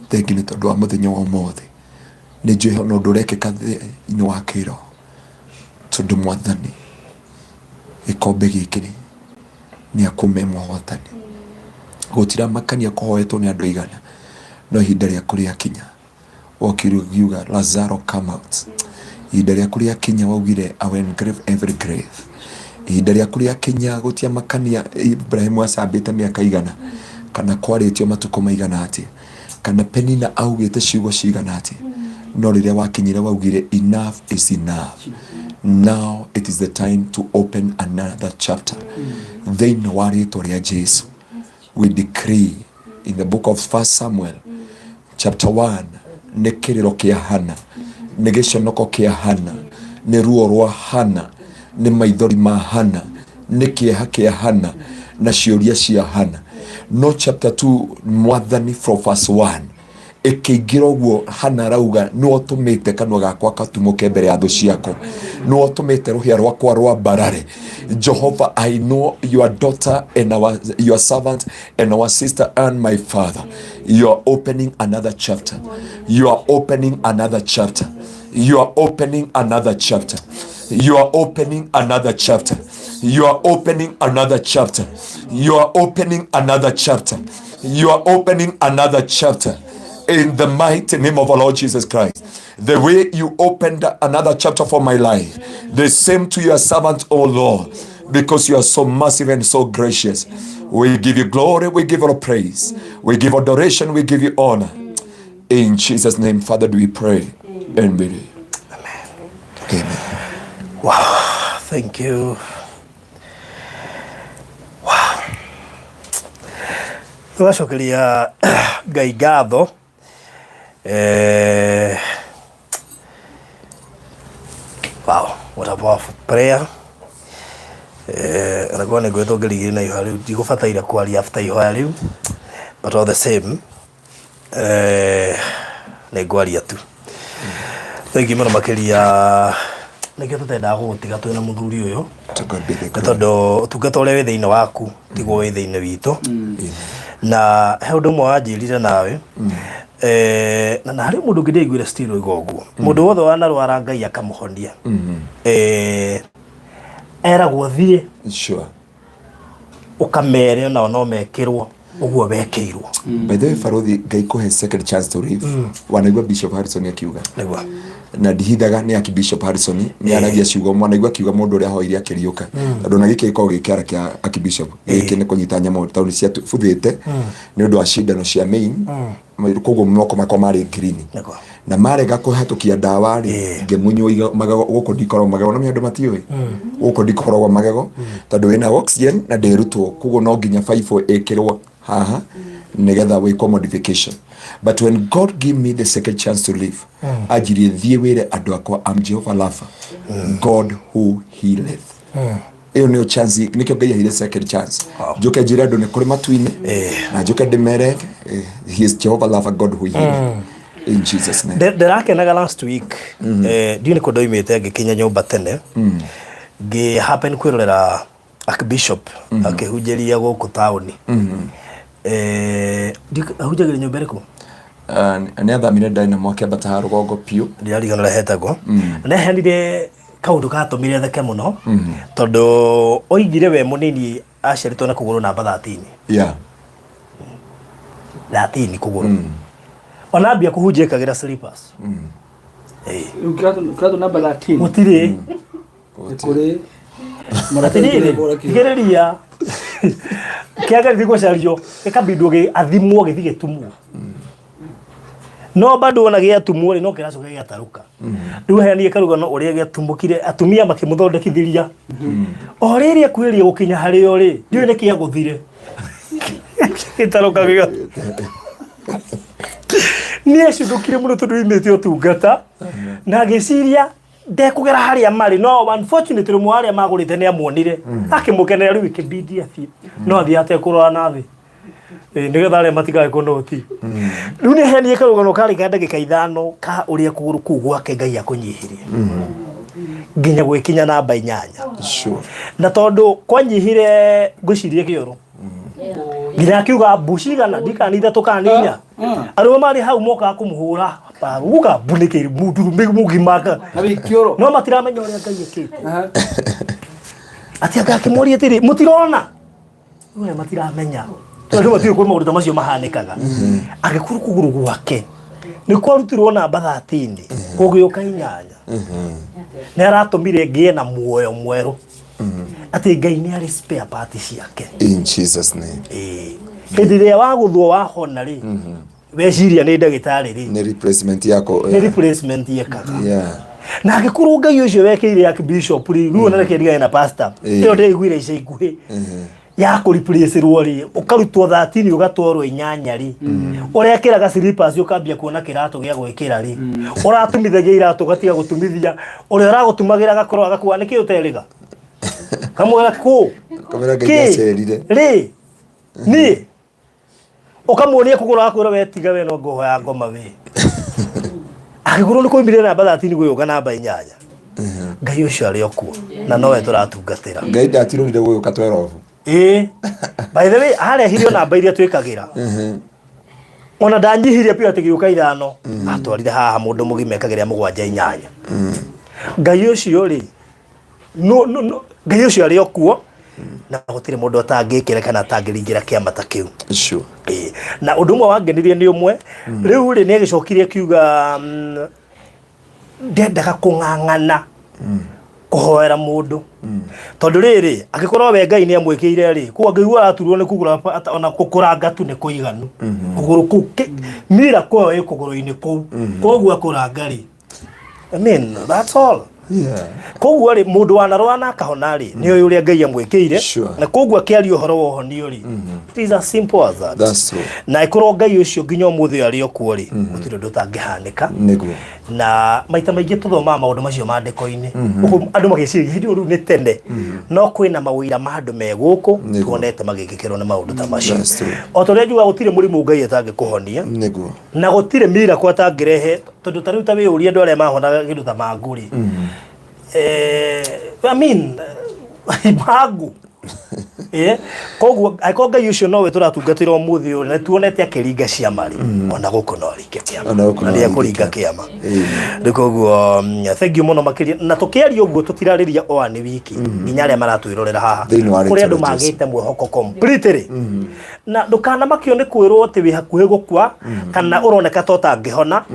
Thengi nĩ tondũ wa mũthenya wa ũmũthĩ. Nĩnjũĩ no ũndũ ũrekĩka thĩ-inĩ wa kĩroho tondũ mwathani gĩkombe gĩkĩ nĩakũme mũhotani. Gũtira makania kũhoetwo nĩ andũ aigana no ihinda rĩaku rĩakinya. Wakiuga Lazaro come out. Ihinda rĩaku rĩakinya waugire I will engrave every grave. Ihinda rĩaku rĩakinya gũtia makania Ibrahimu acambĩte mĩaka igana kana kwarĩtio matukũ maigana atĩa kana Penina augĩte ciugo cigana atĩa no rĩrĩa wakinyire waugire enough is enough. Now it is the time to open another chapter. Thĩinĩ wa rĩtwa rĩa Jesu we decree in the book of 1 Samuel chapter 1 nĩ kĩrĩro kĩa Hana, nĩ gĩconoko kĩa Hana, nĩ ruo rwa Hana, nĩ maithori ma Hana, nĩ kĩeha kĩa Hana na ciũria cia Hana. No chapter 2 mwathani from verse 1 ĩkĩingĩra ũguo Hana rauga nĩwe ũtũmĩte kanua gakwa katumũke mbere ya thũ ciakwa, nĩwe ũtũmĩte rũhĩa rwakwa rwa mbarare. Jehovah, I know your daughter and your servant and our sister and my father. You are opening another chapter. You are opening another chapter. You are opening another chapter. You are opening another chapter. You are opening another chapter. You are opening another chapter. You are opening another chapter. In the mighty name of our Lord Jesus Christ. The way you opened another chapter for my life, the same to your servant, O Lord, because you are so massive and so gracious. We give you glory, we give you praise, we give adoration, we give you honor. In Jesus' name, Father, do we pray and believe. Amen. Amen. Wow, thank you. Wow. Tugacokeria Ngai ngatho. Wow, what a powerful prayer. Nakuwa nĩngwĩtwo ngĩrigĩrĩ na ihoya rĩu ndigũbataire kwaria after ihoya rĩu, but all the same nĩngwaria tu. Thengi mũno makĩria nikio tutenda gutiga twina muthuri uyu tondu tungata uria wi thiini waku tiguo wi thiini witu na he undu mwe wanjirire nawe na hari mundu ngi ndiguire still ugoguo mundu wothe wanarwara Ngai akamuhonia eragwo thie sure ukamere na no mekirwo uguo wekirwo by the way Baruthi Ngai kuhe second chance to live wanaigua Bishop Harrison akiuga niguo na ndihithaga ni aki Bishop Harrison ni aragia ciugo mwanaigua akiuga mundu uria hoirie akiriuka tondu na giki giko gikiara kia aki Bishop giki ni kunyita nyamo tauni cia buthite ni undu wa cindano cia main koguo moko makwa mari green na marega kuhatukia ndawa ri ngemunywa magego guko ndikoro magego na andu matioi guko ndikoragwo magego tondu wina oxygen na ndirutwo koguo no nginya 5 ekirwo haha nigetha wiko modification but when God give me the second chance to live ajirie thie wire andu akwa am Jehovah Rapha God who healeth iyo ni chance nikio Ngai ahire second chance njuke njire andu ni kuri matuini na njuke ndimere he is Jehovah Rapha God who healeth in Jesus name ndirakenaga last week ndione ko ndoimite ngikinya nyumba tene ngi happen kwirorera Archbishop akihunjeria guku tauni ahunjagira nyumba iriku ni athamire ndina mwake bata rugongo piu ndiariganira hetagwo na henire kaundu gatumire theke muno tondu oigire we munini aciaritwo na kuguru namba 13 13 kuguru ona ambia kuhunjia kagira slippers ukirato namba 13 mutire kuri maratini gereria kiaga thiko cario ikabindwo athimwo githige tumwo no bado ona gia tumwo no kiraco gia taruka riu heani karuga no uria gia tumukire atumia makimuthondekithiria o riria kwiria gukinya hario ri ndiu ni kia guthire itaruka gia ni acithukire muno tondu imete utungata na giciria ndekugera haria mari no unfortunately mu haria magurite ni amuonire akimukenera riu ikibidi afi no athi ate kurora nathi ndigetha aria matigae kunoti riu ni heni karugano kari ka ndagika 5 ka uria kuguru ku gwake Ngai akunyihirie nginya gwikinya namba 8 sure na tondu kwanyihire ngucirie kioro nginya kiuga bucigana ndikanitha tukaninya arimo mari hau moka kumuhura paruga bunike mundu mugimaka na bikioro no matiramenya uria Ngai ekite ati akakimuria tiri mutirona uria matiramenya tondu matiri kwa maundu macio mahanikaga agikuru kuguru gwake ni kwarutirwo namba 13 kugioka 8 ni aratumire ngie na muoyo mweru ati Ngai ni ari spare part ciake in Jesus name hediria waguthwo wahona ri weciria ni ndagitari ri ni replacement yako ni replacement yekaga na agikuru Ngai ucio wekeire Archbishop ri ruo na rekeria na pastor iyo ndigwire ica ikuhi ya ku replace ri ukarutwo 13 ugatwarwo 8 ri urekiraga slippers ukambia kuona kirato gia gwikira ri uratumithagia irato gatiga gutumithia uria uragutumagira gakoro agakua niki uteriga kamwera ku kamera Ngai acerire ri ni ukamuonia kugura akwira wetiga we no ngoho ya ngoma we agiguru ni kuimire namba 13 guyuga namba 8 Ngai ucio ari okuo na nowe turatungatira Ngai ndatirunire guyuka twerovu by the way arehirio namba iria twikagira ona ndanyihirie pia tigiuka 5 atwarire haha mundu mugime ekagira 7 Ngai ucio ri no Ngai ucio ari okuo na gutire mundu atangikira kana atangiringira kiamata kiu sure na undu mwe wangenirie ni umwe riu ri ni agicokirie kiuga ndendaga kung'ang'ana kuhoera mundu tondu riri agikorwo we Ngai ni amwikire ri ku ngigua aturwo ni kugura ona kukuranga tu ni kuiganu kuguru ku mira kwa we kuguru-ini ku koguo akuranga ri I mean that's all koguo ri mundu wanarwana akahona ri ni uyu uria Ngai amwikire na koguo akiaria uhoro wa uhonio ri it is as simple as that that's true na ikorwo Ngai ucio nginya umuthi ari okuo ri gutire ndu tangihanika niguo na maita maingi tuthoma maundu macio mandiko-ini andu magiciria hindi uru ni tene no kwina mawira ma andu me guku tuonete magikikirwo ni maundu ta macio o toria njuga gutire murimu Ngai atangikuhonia niguo na gutire mira kwa tangirehe tondu tariu ta we uria andu aria mahonaga gindu ta manguri I mean ibagu koguo akonga yucio no we turatungatira umuthi uri na tuonete akiringa ciama ri ona guku no ringe kiama na ria kuringa kiama koguo thank you muno makiria na tukiaria uguo tutirariria oani wiki nginya aria maratwirorera haha kuri andu magite mwihoko completely na ndukana makio ni kwirwo ati wi hakuhe gukua kana uroneka tota ngihona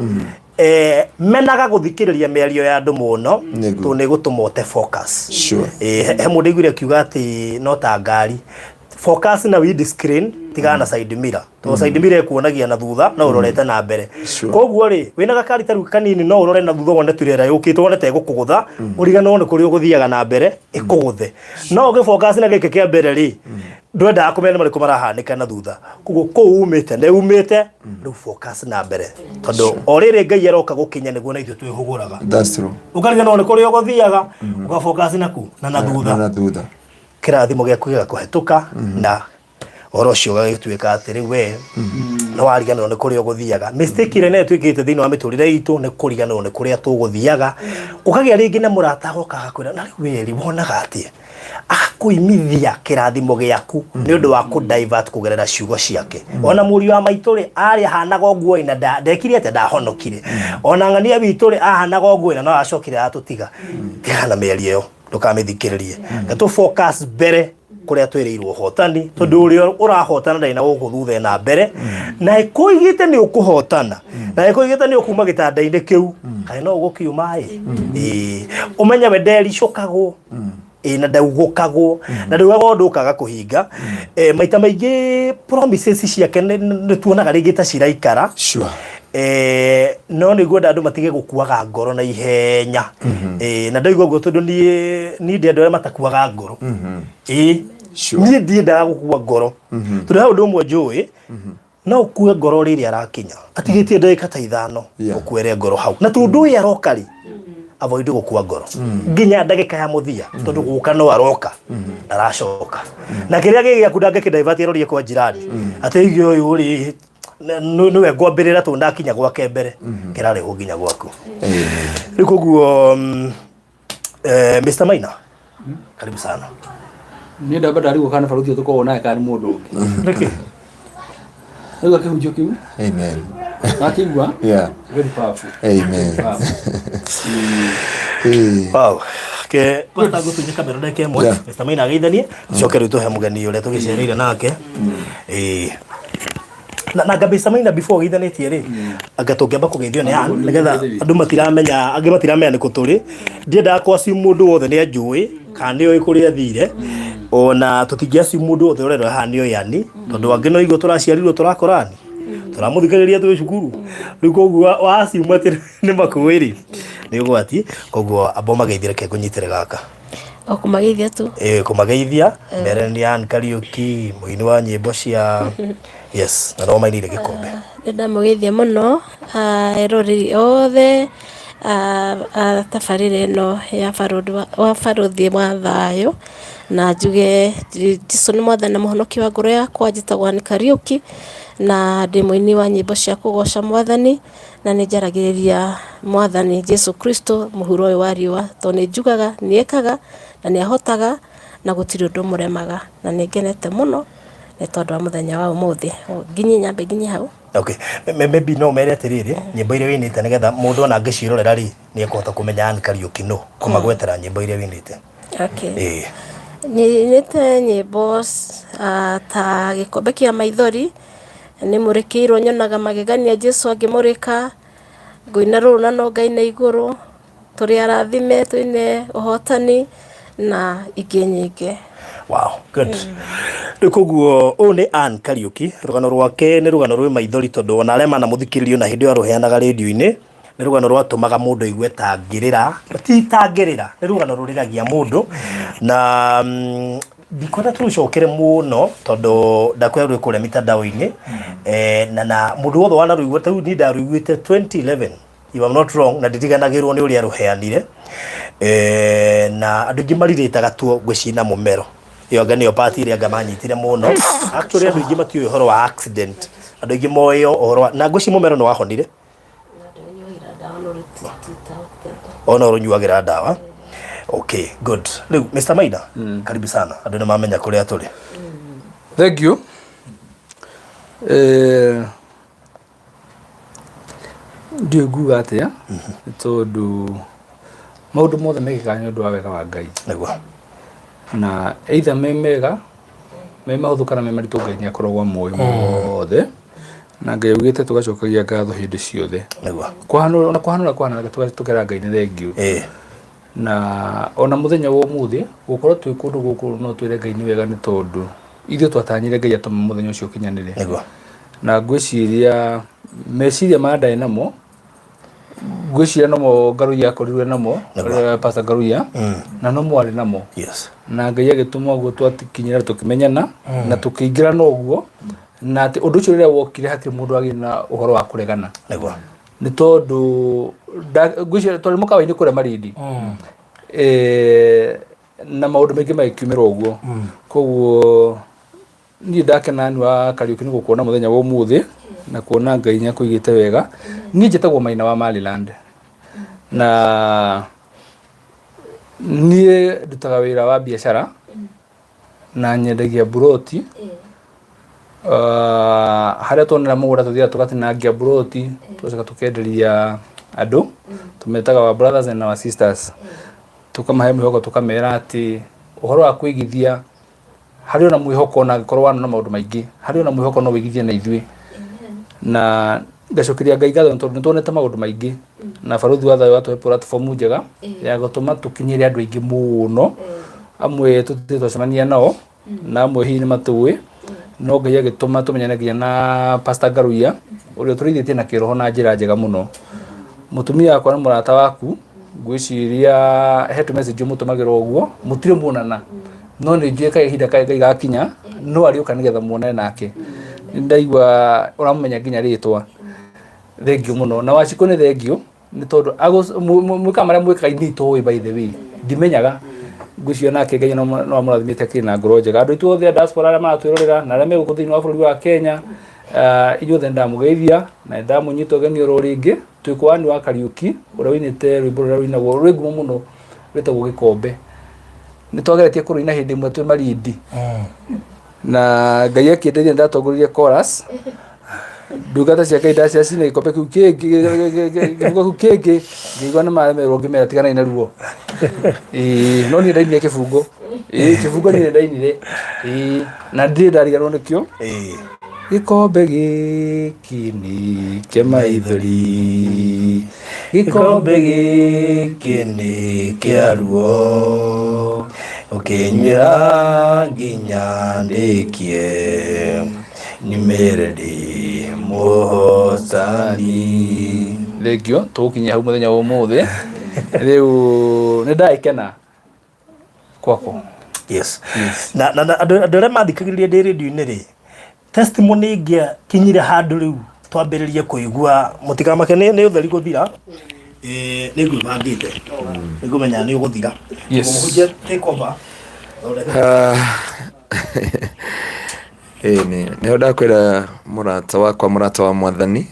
menaga guthikiriria miario ya andu muno tu ni gutumote focus he mundu igwire kiuga ati no ta ngari focus na windscreen tigana na side mirror to side mirror ekuonagia na thutha na urorete na mbere koguo ri wina gakari taru kanini no urore na thutha wone turera yukitwo wone te gukugutha urigana wone kuri uguthiaga na mbere ikuguthe no ugi focus na gike kia mbere ri ndwenda kumenya mariko marahanika na thutha koguo ko umite ne umite ru focus na mbere tondu orire ngai aroka gukinya niguo na ithu twihuguraga that's true ukarigana wone kuri uguthiaga uga focus naku na thutha kirathimo giaku gigakuhetuka na orocio gagituika atiri we no warigana ne kuri uguthiaga mistake ire ne twikite thini wa miturire itu ne kurigana ne kuri atuguthiaga ukagia ringi na murata goka kwira na we ri wonaga atie akuimithia kirathimo giaku ni undu wa ku divert kugerera ciugo ciake ona muri wa maituri ari hanaga oguo ina ndekire ate ndahonokire ona ngania wituri ahanaga oguo ina no acokire atutiga tigana meri yo ndukamithikiririe gatu focus mbere kuria twereirwo hotani tondu uri urahotana ndaina gukuthutha na mbere na ikuigite ni ukuhotana na ikuigite ni ukuma gitanda-ini kiu kai no gukiuma umenya we ndericukagwo na ndaugukagwo na ndaugaga ndukaga kuhinga maita maingi promises ciake ni tuonaga ringi ta ciraikara no ni gwenda andu matige gukuaga ngoro na ihenya na ndaigua guo tondu ni ndi andu matakuaga ngoro ni ndiendaga gukua ngoro tondu ha undu umwe njui no ukue ngoro riri arakinya atigitie ndagika ta 5 ukuere ngoro hau na tundu ya rokari avoid gukua ngoro nginya ndagika ya muthia tondu guka no aroka aracoka na kiria gigia kudanga kidivert rorie kwa jirani ati igio uyu ri niwe ngwambirira tu ndakinya gwake mbere kirari guginya gwaku rikuguo Mr. Maina karibu sana ni ndaba ndari gukana Baruthi tuko naye kari mundu ungi reke ego kihunjio kiu amen akigwa yeah very powerful amen wow ke kwata gutunye kamera ndeke mwe Mr. Maina ageithanie cokere tuhe mugeni ule tugicereire nake na Mr. Maina before ageithanetie ri agatungiamba kugeithio ni nigetha andu matiramenya angi matiramenya ni kuturi ndienda kwa si mundu wothe ni anjui kana ni oi kuria thire ona tutingiaci mundu wothe urero ha ni oyani tondu angi no igo turaciarirwo turakorani turamuthikagiriria twi cukuru riu koguo waciuma ni makuiri ni ugwati koguo abo mageithire ke kunyitire gaka o kumageithia tu kumageithia mbere ni Kariuki muini wa nyimbo cia yes na no mainire gikombe ndenda mugeithia muno eroreri othe tafarire no ya Baruthi wa thayo na njuge Jesũ ni mwathani muhonoki wa ngoro yakwa njitagwo Kariuki na ndi muini wa nyimbo cia kugoca mwathani na ni njaragiriria mwathani Jesũ Kristo muhuro uyu wa riwa to ni njugaga ni ekaga na ni ahotaga na gutiri undu muremaga na ni ngenete muno ni tondu wa muthenya wa umuthi nginyi nyambe nginyi hau okay maybe no mere atiriri nyimbo iria winite nigetha mundu ona ngicirorera ri ni ekota kumenya Kariuki no kumagwetera nyimbo iria winite okay nite nyimbo ta gikombe kia maithori ni murikiirwo nyonaga magegania Jesũ angimurika nguina runa no Ngai na iguru turi arathime twine uhotani na ingi nyingi wow good rikuguo u ni Kariuki rugano rwake ni rugano rwi maithori tondu ona arema na muthikiririo na hindi aruheanaga radio-ini ni rugano rwatumaga mundu igwe tangirira titangirira ni rugano ruriragia mundu na bikona tucokere muno tondu ndakwira rwi kure mitandao-ini na mundu wothe wana rwigwe tu ni ndarwigwite 2011 if I'm not wrong na nditiganagirwo ni uri aruheanire na andu ingi mariritaga tuo gwicina mumero iyo ngani yo party iria ngamanyitire muno actually andu ingi matiyo horo wa accident andu ingi moyo horo na gwici mumero no wahonire ona runyuagira ndawa Okay, good. Leo Mr. Maina, karibu sana. Andũ nĩ mamenya kũrĩa tũrĩ. Thank you. Ndio nguga atĩa tondũ maũndũ mothe mekĩkaga nĩ ũndũ wa wega wa Ngai. Nĩguo. Na either me mega me mahũthũ kana me maritũ, Ngai nĩ akoragwo moĩ mothe, na Ngai augĩte tũgacokagia ngatho hĩndĩ ciothe. Nĩguo. Kũhanũra tũkera Ngai nĩ thengiũ. Na ona mũthenya wa ũmũthĩ gũkorwo twĩ kũndũ gũkũ no twĩre Ngai nĩ wega nĩ tondũ ithuĩ twatanyire Ngai atũme mũthenya ũcio ũkinyanĩre. Nĩguo. Na ngwĩciria meciria mandae namo, ngwĩciria namo Ngaruiya akorirwe namo, Pastor Ngaruiya, na no mwarĩ namo. Yes. Na Ngai agĩtũma ũguo twatikinyira tũkĩmenyana na tũkĩingĩrana ũguo, na atĩ ũndũ ũcio rĩrĩa wokire hatirĩ mũndũ agĩ na ũhoro wa kũregana. Nĩguo. Nĩ tondũ ngwĩciria twarĩ mũkawa-inĩ kũrĩa Malindi, na maũndũ maingĩ magĩkiumĩra ũguo. Koguo niĩ ndakena nĩ wa Kariuki nĩ gũkuona mũthenya wa ũmũthĩ na kuona Ngai nĩ akũigĩte wega. Niĩ njĩtagwo Maina wa Maliland, na niĩ ndutaga wĩra wa biacara na nyendagia Baruthi. Harĩa tuonera mũgũnda tũthiaga tũgatinangia Baruthi, tũgacoka tũkenderia andũ, tũmetaga wa brothers and our sisters, tũkamahe mwĩhoko, tũkamera atĩ ũhoro wa kũigithia harĩ ona mwĩhoko na angĩkorwo wana na maũndũ maingĩ, harĩ ona mwĩhoko no wĩigithie na ithuĩ. Na ngacokeria Ngai ngatho tondũ nĩtuonete maũndũ maingĩ, na Baruthi wa thayũ atũhe platform njega ya gũtũma tũkinyĩre andũ aingĩ mũno. Amwe tũtĩtwacemania nao na amwe hihi nĩ matũĩ, no Ngai agĩtũma tũmenyane nginya na Pastor Ngaruiya ũrĩa tũrĩithĩtie na kĩroho na njĩra njega mũno. Mũtumia wakwa nĩ mũrata waku, ngwĩciria he message mũtũmagĩra ũguo, mũtirĩ muonana, no nĩ njũĩ kaĩ ihinda Ngai gakinya no arĩũka nĩgetha muonane nake. Ndaigua ũramũmenya nginya rĩtwa. Thengiũ mũno, na Wachiko nĩ thengiũ nĩ tondũ mwĩka marĩa mwĩkaga nĩ itũĩ by the way, ndimenyaga. Ngwĩciria nake Ngai no amũrathimĩte akĩrĩ na ngoro njega. Andũ aitũ othe a diaspora arĩa maratwĩrorera na arĩa megũkũ thĩinĩ wa bũrũri wa Kenya, inyuothe ndamũgeithia na ndamũnyita ũgeni oro rĩngĩ. Twĩ kwani wa Kariuki ũrĩa wĩinĩte rwĩmbo rũrĩa rwĩinagwo rwĩ ngumo mũno rwĩtagwo Gĩkombe. Nĩ twageretie kũrũina hĩndĩ ĩmwe twĩ Malindi, na Ngai akĩndeithia ndatongoririe chorus. Ndungata cia Ngai ndaciacina gĩkombe kĩu kĩbungo kĩu kĩngĩ, ngĩigua nĩ maremerwo ngĩmera tiganai na ruo. No niĩ ndainire kĩbungo, kĩbungo niĩ ndainire, na ndirĩ ndariganĩrwo nĩkĩo. Gĩkombe gĩkĩ nĩ kĩa maithori, gĩkombe gĩkĩ nĩ kĩa ruo, ũkĩnyuĩra nginya ndĩkie, nĩmereri mũhotani. Thengio, tũgũkinyia hau mũthenya wa ũmũthĩ. Rĩu nĩ ndaikena kwako. Yes. Na andũ arĩa mathikagĩrĩria ndĩ radio-inĩ rĩ, testimony ĩngĩkinyire handũ rĩu twambĩrĩrie kũigua, mũtikamake nĩ ũtheri gũthira, nĩ ngwĩbangĩte, nĩ ngũmenya nĩ ũgũthira. Mũhunjia take over. Nĩho ndakwĩra mũrata wakwa, mũrata wa Mwathani,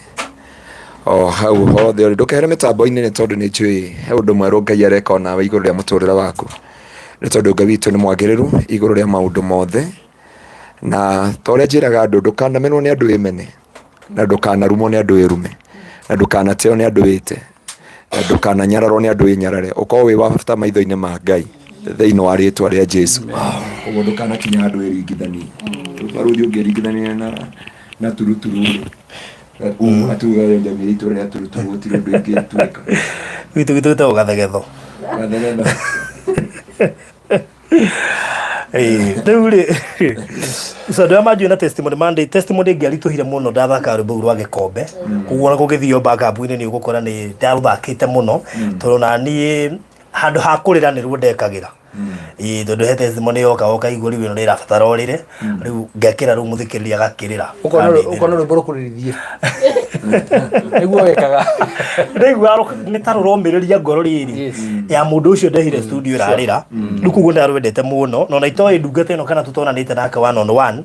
o hau hothe ũrĩ ndũkehere mĩtambo-inĩ, nĩ tondũ nĩ njũĩ he ũndũ mwerũ Ngai areka onawe igũrũ rĩa mũtũrĩre waku, nĩ tondũ Ngai witũ nĩ mwagĩrĩru igũrũ rĩa maũndũ mothe. Na ta ũrĩa njĩraga andũ, ndũkanamenwo nĩ andũ wĩmene, na ndũkanarumwo nĩ andũ wĩrume, na ndũkanateo nĩ andũ wĩte, na ndũkananyararwo nĩ andũ wĩnyarare. Ũkorwo wĩ wa bata maitho-inĩ ma Ngai thĩinĩ wa rĩĩtwa rĩa Jesũ. Ũguo ndũkanakinya handũ wĩringithanie. Baruthi ũngĩringithania na turuturu atuga njamĩrĩ itũra rĩa turuturu gũtirĩ ũndũ ingĩtuĩka. Gwitũ gĩtagwo gathegetho. Gathegetho. Rĩu rĩ, andũ arĩa manjũĩ na testimony Monday, testimony ĩngĩaritũhire mũno ndathaka rwĩmbo rwa Gĩkombe. Koguo ona gũgĩthiĩ backup-inĩ nĩ ũgũkora nĩ ndarũthakĩte mũno, tondũ na niĩ handũ ha kũrĩra nĩruo ndekagĩra. Tondũ he testimony yoka ũkaigua rĩu ĩno nĩ ĩrabatara ũrĩre, rĩu ngekĩra rĩu mũthikĩrĩria agakĩrĩra. Ũkona rwĩmbo rũkũrĩrithie nĩguo wekaga. Rĩu nĩ ta rũromĩrĩria ngoro rĩrĩ ya mũndũ ũcio ndehire studio ĩrarĩra. Rĩu koguo ndarwendete mũno, na ona itoĩ ndungata ĩno kana tũtonanĩte nake one on one,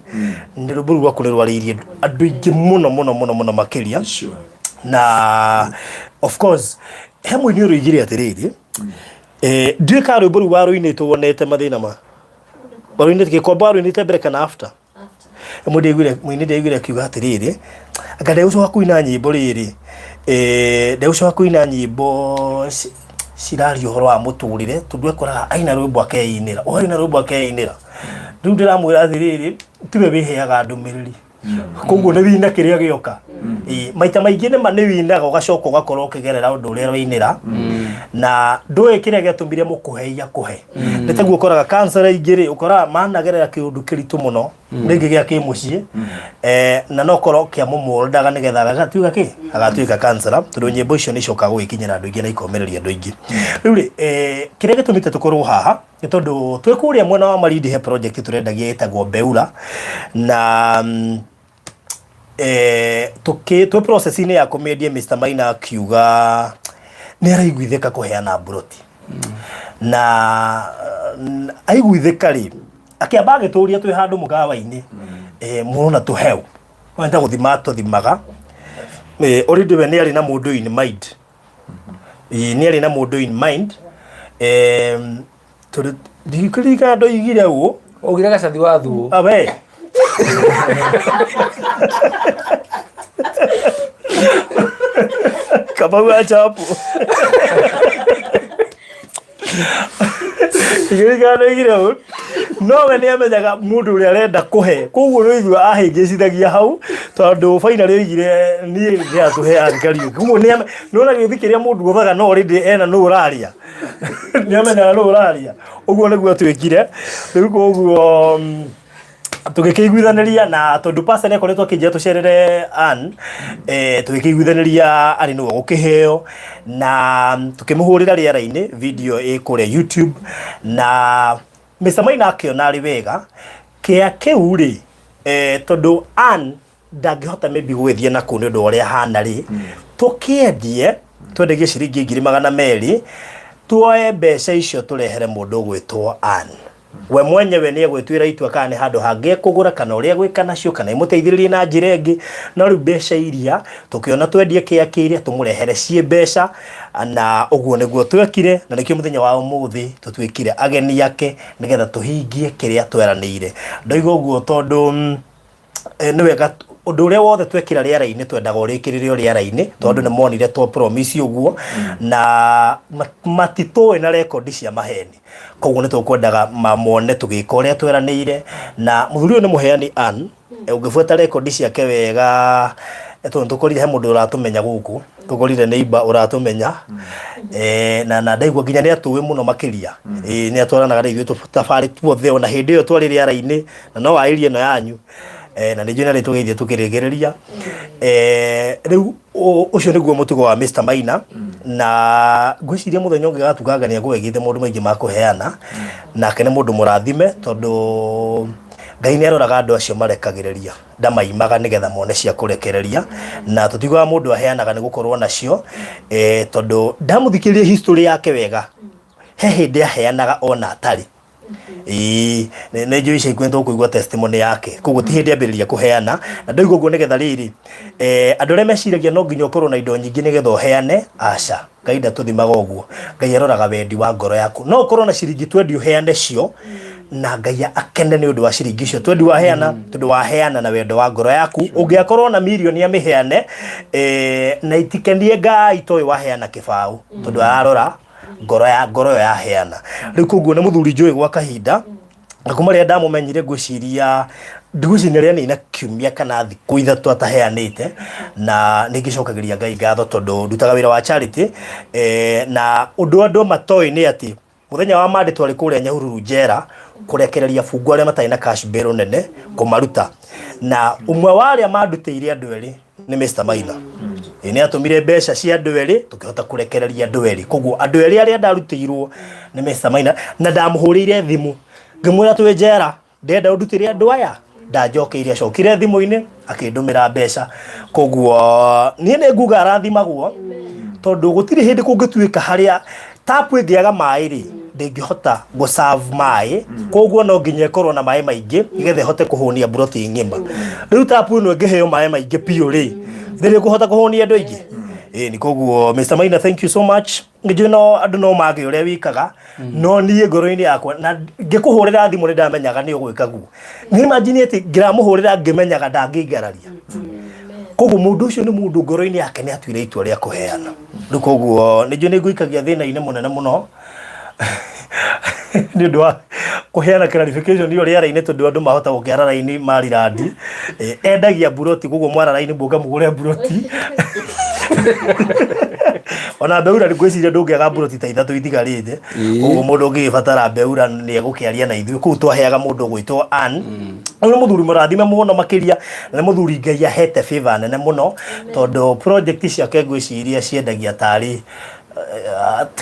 nĩ rwĩmbo rũu rwakũrĩrwarĩirie andũ aingĩ mũno makĩria. Na of course he mũini ũrũigire atĩrĩrĩ, ndiä ka rwä mbo rä u warå-inä wonete mathä na ma warå-inä gä komba warå-inä te mbere kana after må ndä aiguire akiuga atä rä rä anga ndegå coka kuina nyä mbo rä rä ndegå coka kuina nyä mbo ciraria å horo wa må tå rä re tondå ekoraga aina rwä mbo akeinä ra aina rwä mbo akeinä ra rä u ndä ramwä ra atä rä rä tiwe wä heaga ndå mä rä ri koguo nä wina kä rä a gä oka maita maingä nä winaga å gacoka å gakorwo å kä gerera å ndå å rä a rwainä ra na ndå ä kä rä a gä atå mire må kå heia kå he nä teguo å koraga kansera ingä rä å koraga managerera kä å ndå kä ritå må no rä ngä gä a kä må ciä na no korwo kä amå må ndaga nä getha agatuä ka kansera tondå nyä mbo icio nä cokaga gå gä kinyä andå aingä na ikomereria andå aingä rä u rä kä rä a gä tå mä te tå korwo haha nä tondå twä kå rä a mwena wa Malindi he project tå rendagia ä tagwo Beura na twä process-inä ya kå mendie Mr. Maina akiuga nä araiguithä ka kå heana mburoti na aiguithä ka rä akä amba agä tå ria twä handå må kawa-inä må na tå heo wenda gå thima tå thimaga already we nä arä na må ndå in mind nä arä na må ndå in mind tondå ndikä ririkana andå igire å å gire gacathi wa thuo awe Kamau achapo igirikana igirao no we nä amenyaga må ndå å rä a arenda kå he koguo nä igua ahängä cithagia hau tondå bainarä oigire niä nä atå heani Kariuki koguo nä ona gä thi kä rä a må ndå othaga no rä ena nå å raria nä amenyaga nå å raria å guo nä guo twä kire rä u koguo tugikiguithaniria na tondu pasa ne koretwo kinjia tucerere an tugikiguithaniria ari no gukiheo na tukimuhurira riera-ini video ikure YouTube na Mr. Maina akiona ari wega kia kiu ri tondu an ndangihota maybe gwithia na ku ni undu uria hana ri tukiendie twendegie ciringi 200 tuoe mbeca icio turehere mundu gwitwo an we mwenyewe nä egwätuä itua kana nä handå hangä kå gå ra kana å rä a gwä ka nacio kana imå teithĩrĩrie na njĩra ĩngĩ no rĩu mbeca iria tũkĩona twendie kä akĩrĩa tũmå rehere ciĩ mbeca na ũguo nĩguo twekire na nĩkĩo mũthenya wa ũmũthĩ tũtuĩkire ageni ake nĩgetha tũhingie kĩrĩa tweranĩire ndoiga ũguo tondũ nĩ wega ũndũ ũrĩa wothe twekĩra rĩera-inĩ twendaga ũrĩkĩrĩre rĩera-inĩ tondũ nĩ monire to promise ũguo na matitũĩ na rekondi cia maheni koguo nĩ tũkwendaga mamone tũgĩka ũrĩa tweranĩire na mũthuri ũyũ nĩ mũheani an ũngĩbuata rekondi ciake wega tondũ tũkorire he mũndũ ũratũmenya gũkũ tũkorire neighbor ũratũmenya na ndaigua nginya nĩ atũĩ mũno makĩria nĩ atwaranaga na ithuĩ tũtabarĩ tuothe ona hĩndĩ ĩyo twarĩ rĩera-inĩ na no waĩrie ĩno yanyu na nä njå nä tå geithie tå kä rä gä rä ria rä u å cio nä guo må tugo wa Mr. Maina na ngwä ciria må thenya å ngä gatuganga nä agå geithie maå ndå maingä ma kå heana nake nä må ndå må rathime tondå Ngai nä aroraga andå acio marekagä rä ria ndamaimaga nä getha mone cia kå rekereria na tå tigaga må ndå aheanaga nä gå korwo nacio tondå ndamå thikä rä ria history yake wega he hä ndä aheanaga ona atarä nä njå ica ikwentwo kå igua testimony yake koguo ti hä ndä ambä kå heana na ndoiga å guo nä getha rä rä andå arä a meciragia no nginya å korwo na indo nyingä nä getha å heane aca Ngai ndatå thimaga å guo Ngai aroraga wendi wa ngoro yaku no å korwo na ciringi 20 å heane cio na Ngai akene nä å ndå wa ciringi icio 20 waheana tondå waheana na wendo wa ngoro yaku å ngä akorwo na mirioni amä heane na itikenie Ngai toä waheana kä baå tondå ararora ngoro yo yaheana rĩu koguo nĩ mũthuri njũĩ gwa kahinda na kuma rĩrĩa ndamũmenyire ngwĩciria ndigwĩciria rĩa nĩ na kiumia kana thikũ ithatũ ataheanĩte na nĩ ngĩcokagĩria Ngai ngatho tondũ ndutaga wĩra wa charity na ũndũ andũ matoĩ nĩ atĩ mũthenya wa Monday twarĩ kũrĩa Nyahururu njera kũrekereria fungu arĩa matarĩ na cash bail nene kũmaruta na ũmwe wa arĩa mandutĩire andũ erĩ nĩ Mr. Maina nĩ atũmire mbeca cia andũ erĩ tũkĩhota kũrekereria andũ erĩ koguo andũ erĩ arĩa ndarutĩirwo nĩ Mr. Maina na ndamũhũrĩire thimũ ngĩmwĩra twĩ njera ndenda ũndutĩre andũ aya ndanjokeire acokire thimũ-inĩ akĩndũmĩra mbeca koguo niĩ nĩ nguga arathimagwo tondũ gũtirĩ hĩndĩ kũngĩtuĩka harĩa tapu ĩngĩaga maĩ rĩ ndĩngĩhota gũ-serve maĩ koguo no nginya ĩkorwo na maĩ maingĩ nĩgetha ĩhote kũhũnia mburoti ng'ima rĩu tapu ĩno ĩngĩheo maĩ maingĩ biũ rĩ ndĩrĩ kũhota kũhũnia andũ aingĩ ni koguo Mr. Maina, thank you so much. Ngijo no andu no mage uria wikaga no nie ngoro-ini yakwa na ngikuhurira thimu ndamenyaga ni ugwika gu ni imagine ati ngiramuhurira ngimenyaga ndangingararia koguo mundu ucio ni mundu ngoro-ini yake ni atuire itua ria kuheana riu koguo nijo ni nguikagia thina-ini munene muno ni undu wa kuheana clarification iyo riara-ini tondu andu mahota gukiara raini Maliland endagia buroti koguo mwara raini mbuga mugure buroti ona beura ni gwiciria ndungiaga buroti ta ithatu itigarite uguo mundu ungibatara beura ni egukiaria na ithuĩ kuu twaheaga mundu gwitwo Ann uyu muthuri murathime muno makiria na muthuri Ngai ahete favor nene muno tondu project ciake gwiciria ciendagia tari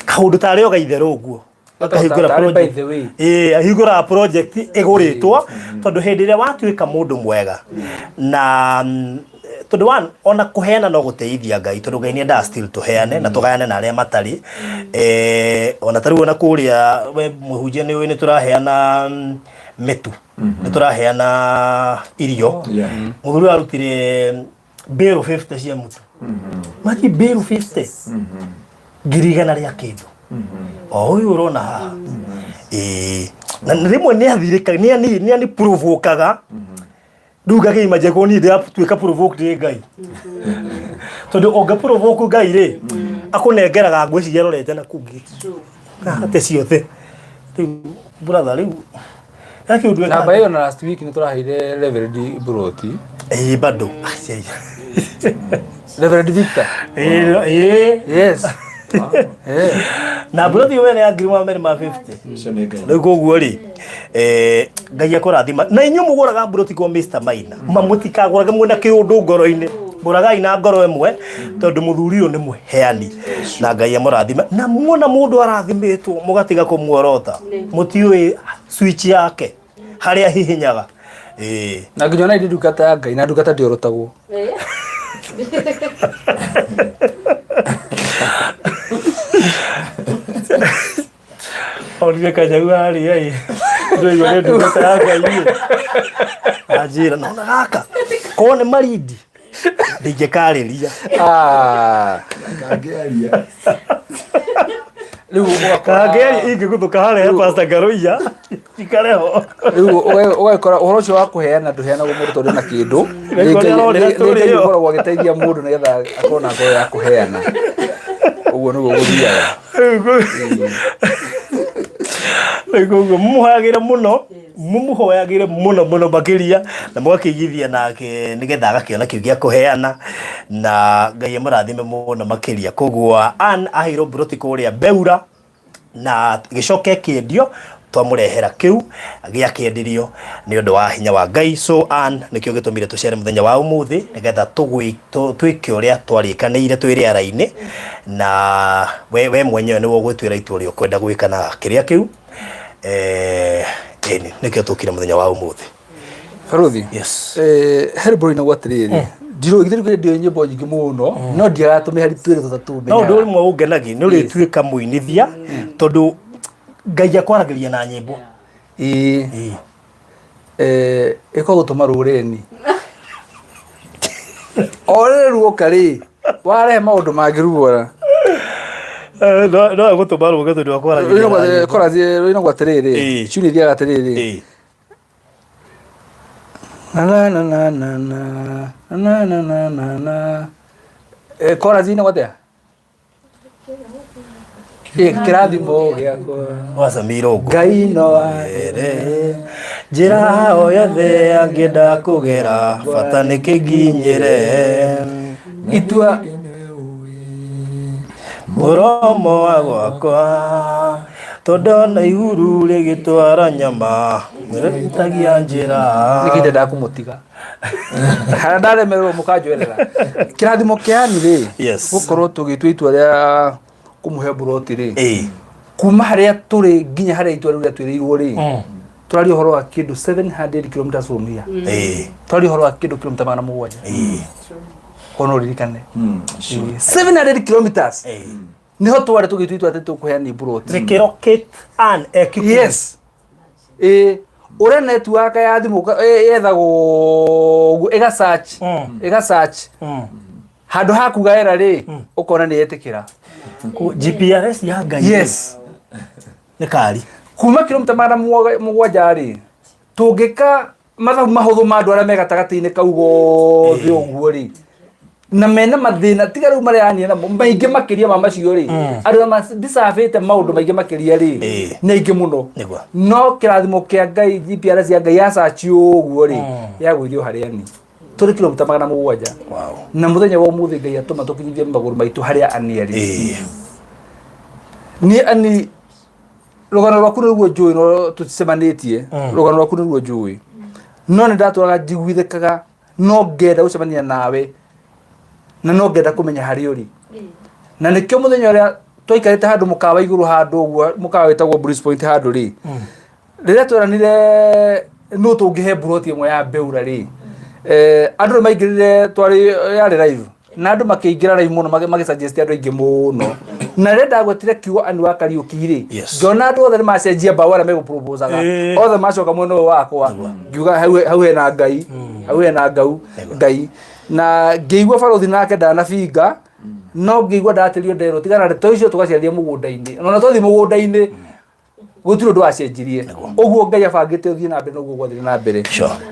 kaundu tari ogaitherũ uguo akahingura project ahingura project iguritwo tondu hindi ria watuika mundu mwega na tondu ona kuheana no guteithia Ngai tondu Ngai ni nda still tuheane na tugayane na aria matari ona tari ona kuria we muhunjia ni turaheana metu ni turaheana irio muthuri arutire bero 50 cia mutu mati bero 50 girigana ria kindu uyu urona ha na rimwe ni athirika ni provokaga nduga ke imaje ko ni ndia tuika provoke ri Ngai tondu onga provoke Ngai ri akunengeraga ngweci yerorete na kungi ate ciothe brother riu yake udwe na bayo na last week ni turaheire Reverend Baruthi bado Reverend Victor yes na Baruthi we ya ngirima mere ma 50 riu koguo ri Ngai akurathima na inyu muguraga Baruthi ko Mr. Maina mamutikaguraga mwena kiundu ngoro-ini muragai na ngoro emwe tondu muthuri uyu ni muheani na Ngai amurathima na muona mundu arathimitwo mugatiga kumuorota mutiui switch yake haria hihinyaga na nginyona ndi ndungata ya Ngai na ndungata ndiorotagwo Olivia kajagua hali yai ndio yule ndungata ya Ngai ajira naona gaka kone maridi ndingekariria kangeria riu kangeria ingiguthuka haria Pastor Ngaruiya ikareho riu ugakora uhoro ucio wa kuheana nduheanagwo mundu tondu na kindu ngai ukoragwo agiteithia mundu nigetha akona ngoro ya kuheana uguo niguo guthiaga Ego muhoyagire muno makiria na mwakigithia nake nigetha agakiona kiu gia kuheana na Ngai amurathime muno makiria koguo Ann ahiro Baruthi kuria beura na gicoke kiendio twamurehera kiu gia kiendirio ni undu wa hinya wa Ngai so Ann nikio gitumire tucere muthenya wa umuthi nigetha twike uria twarikaniire twiri ara-ini na we mwenyewe ni wogwitwira itua rio kwenda gwika na kiria kiu nikio tukire muthenya wa umuthi Baruthi yes herbo ina gwatiriri ndiro igithiru ndio nyimbo nyingi muno no ndiagatumira hari twire tutatu no ndu rimwe ungenagi ni urituika muinithia tondu Ngai akwaragiria na nyimbo iko gutuma rureni ore ruoka ri ware maundu magiruora no gutuma ruoka tondu akwaragiria ino gwatiriri chuni thia gatiriri na na na na na na na na na korazina gwatia kirathimo giakwa wasamiro Ngai no ere njira o yothe angenda kugera bata nikiginyire itua muromo wa gwakwa tondu na ihuru rigitwara nyama miritagia njira nikinde ndakumutiga hara ndaremerwo mukanjwerera kirathimo kiani ri gukorwo tugitwa itua ria kumuhe Baruthi ri kuma haria turi nginya haria itua riu twiriirwo ri turari uhoro wa kindu 700 km from here turari uhoro wa kindu kilomita 700 kono ririkane 700 km niho twari tugitwa itua ati tukuheani Baruthi rocket and equipment yes ore network ya thimu yethagwo ega search handu hakuga era ri ukona ni yetikira GPRS ya Ngai yes ni kari kuma kilomita mara mugwanja ri tungika mathabu mahuthu ma andu aria me gatagati-ini kau gothe uguo ri na mena mathina tiga riu maria ani na maingi makiria ma macio ri andu ma disavete maundu maingi makiria ri ni ingi muno no kirathimo kia Ngai GPRS ya Ngai asachi uguo ri yagwirio haria ni turi kilomita magana mugwanja na muthenya wa umuthi Ngai atuma tukinyithie maguru maitu haria ani ri ni ani rugano rwaku niguo njui no tucemanitie rugano rwaku niguo njui no ni ndatwaraga njiguithikaga no ngenda gucemania nawe na no ngenda kumenya hari uri na nikio muthenya uria twaikarite handu mukawa iguru handu uguo mukawa witagwo Bruce Point handu ri riria tweranire no tungihe Baruthi imwe ya beura ri andu maingirire twari yari live na andu makiingira live muno magisuggest andu aingi muno na renda gwetire kiugo ani wa Kariuki ri ngona andu othe macenjia bawara me guproposaga othe macoka mweno wakwa ngiuga hau hena Ngai hau hena Ngai na ngeigua Baruthi nake ndanafinga no ngeigua ndatirio ndero tigana ndeto icio tugaciaria mugunda-ini ona twathi mugunda-ini gutiro ndu acenjirie uguo Ngai abangite uthie na mbere noguo gwathire na mbere